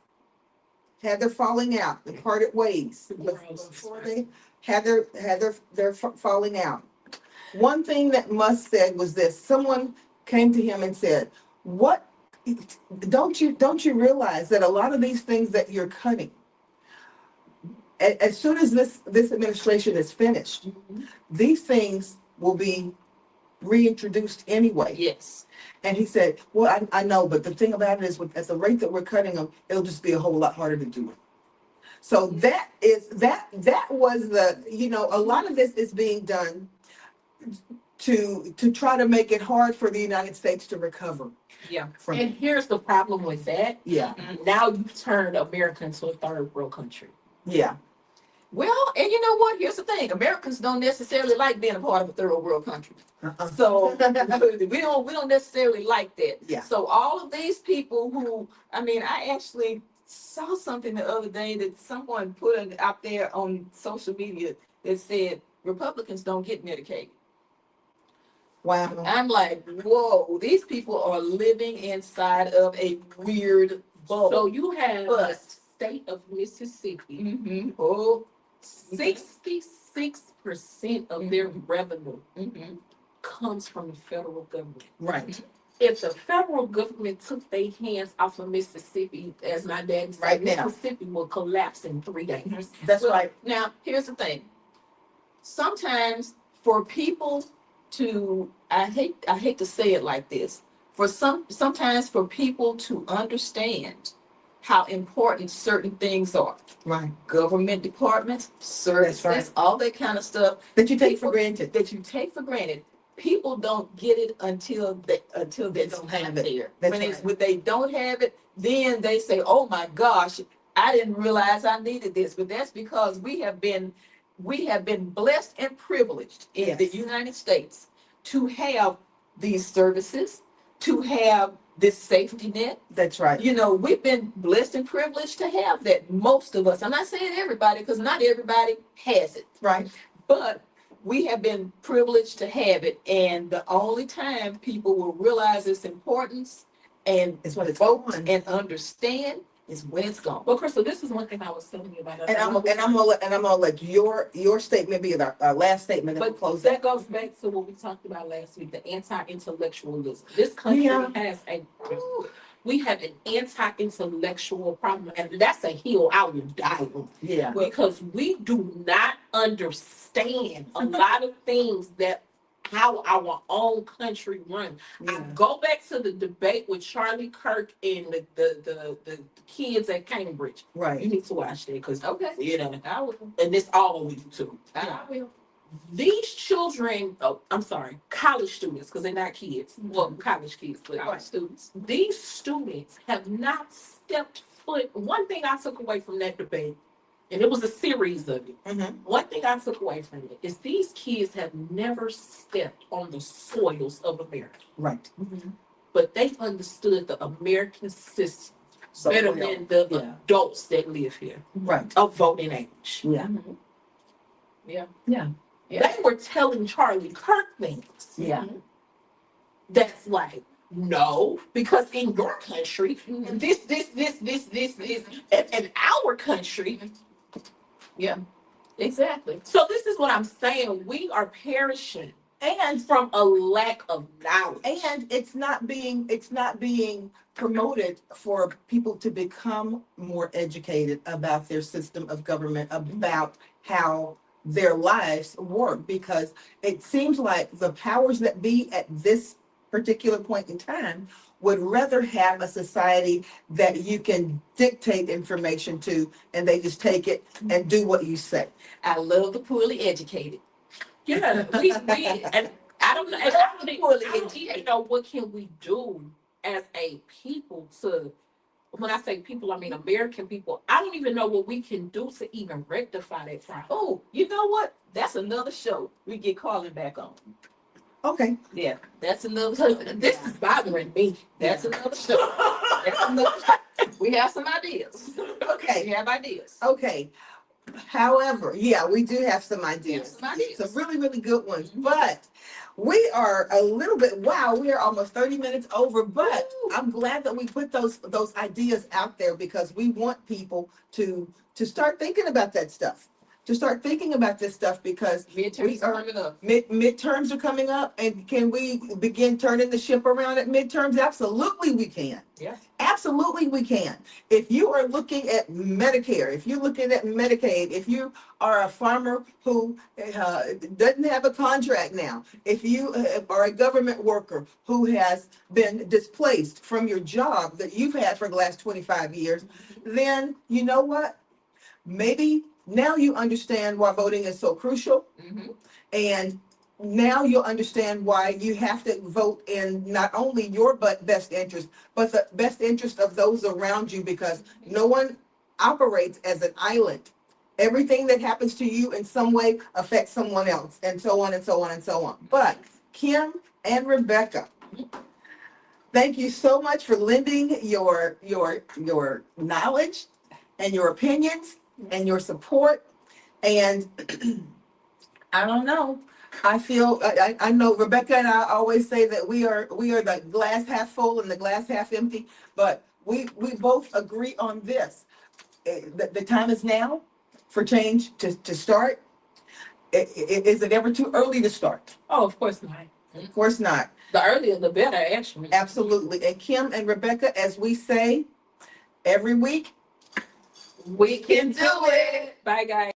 had their falling out, they parted ways, before they had their falling out. One thing that Musk said was this: someone came to him and said, "What? Don't you realize that a lot of these things that you're cutting, as soon as this administration is finished, these things will be reintroduced anyway." Yes. And he said, "Well, I know, but the thing about it is, at the rate that we're cutting them, it'll just be a whole lot harder to do it." So that was a lot of this is being done to try to make it hard for the United States to recover. Yeah. And here's the problem with that. Yeah. Now you've turned America into a third world country. Yeah. Well, and you know what? Here's the thing: Americans don't necessarily like being a part of a third world country. So we don't necessarily like that. Yeah. So all of these people who, I actually saw something the other day that someone put out there on social media that said Republicans don't get Medicaid. Wow. I'm like, whoa, these people are living inside of a weird bubble. So you have But- the state of Mississippi. Mm-hmm. Oh, 66% of their revenue comes from the federal government. Right. If the federal government took their hands off of Mississippi, as my dad said, Right now. Mississippi will collapse in 3 days. That's right. Now, here's the thing. Sometimes for people to, I hate to say it like this, sometimes for people to understand how important certain things are. Right. Government departments, services, right. all that kind of stuff That you take for granted. that you take for granted. People don't get it until they don't have it. there. That's When they don't have it, then they say, "Oh my gosh, I didn't realize I needed this." But that's because we have been blessed and privileged in the Yes. United States to have these services, to have this safety net. That's right. You know, we've been blessed and privileged to have that. Most of us. I'm not saying everybody, because not everybody has it. Right. But we have been privileged to have it, and the only time people will realize its importance and It's when it's vote gone. and understand is when it's gone. Well, Crystal, this is one thing I was telling you about. And I'm gonna let your statement be our last statement, and we'll But close that that. goes back to what we talked about last week, the anti-intellectualism. This country Yeah. has we have an anti-intellectual problem, and that's a hill I will die on. Yeah. Because we do not understand a lot of things that how our own country runs. I Yeah. go back to the debate with Charlie Kirk and the kids at Cambridge. You Right. need to watch that because Okay. you know, I will. and it's all over YouTube. I will. These children, oh, I'm sorry, college students, because they're not kids. Well, college kids, but Right. students. These students have not stepped foot. One thing I took away from that debate, and it was a series of it. Mm-hmm. One thing I took away from it is these kids have never stepped on the soils of America, Right. but they understood the American system So better well. than the Yeah. adults that live here Right. of voting age. Yeah. Yeah. Yeah. They were telling Charlie Kirk things. Yeah. That's like, no, because in your country, this, and in our country. Exactly. So this is what I'm saying. We are perishing and from a lack of knowledge. And it's not being promoted for people to become more educated about their system of government, about how their lives work, because it seems like the powers that be at this particular point in time would rather have a society that you can dictate information to, and they just take it and do what you say. I love the poorly educated. Yeah, we and I don't know. And I don't even know what can we do as a people to. When I say people, I mean American people. I don't even know what we can do to even rectify that problem. Oh, you know what? That's another show we get Carlin back on. Okay. Yeah, that's another show. This is bothering me. That's another show. That's another show. We have some ideas. Okay. We have ideas. Okay. However, yeah, we do have some ideas. Some ideas. Some really, really good ones. But we are a little bit, wow, we are almost 30 minutes over. But I'm glad that we put those ideas out there, because we want people to start thinking about that stuff. To start thinking about this stuff, because Midterms are coming up. midterms are coming up, and can we begin turning the ship around at midterms? Absolutely we can. Yeah. Absolutely we can. If you are looking at Medicare, if you're looking at Medicaid, if you are a farmer who doesn't have a contract now, if you are a government worker who has been displaced from your job that you've had for the last 25 years, then you know what? Maybe now you understand why voting is so crucial. Mm-hmm. And now you'll understand why you have to vote in not only your best interest, but the best interest of those around you, because no one operates as an island. Everything that happens to you in some way affects someone else, and so on and so on and so on. But Kim and Rebecca, thank you so much for lending your knowledge and your opinions and your support. And I don't know. I feel I know Rebecca and I always say that we are the glass half full and the glass half empty, but we both agree on this. The time is now for change to start. Is it ever too early to start? Oh, of course not. Of course not. The earlier the better, actually. Absolutely. And Kim and Rebecca, as we say every week, We can do it. Bye, guys.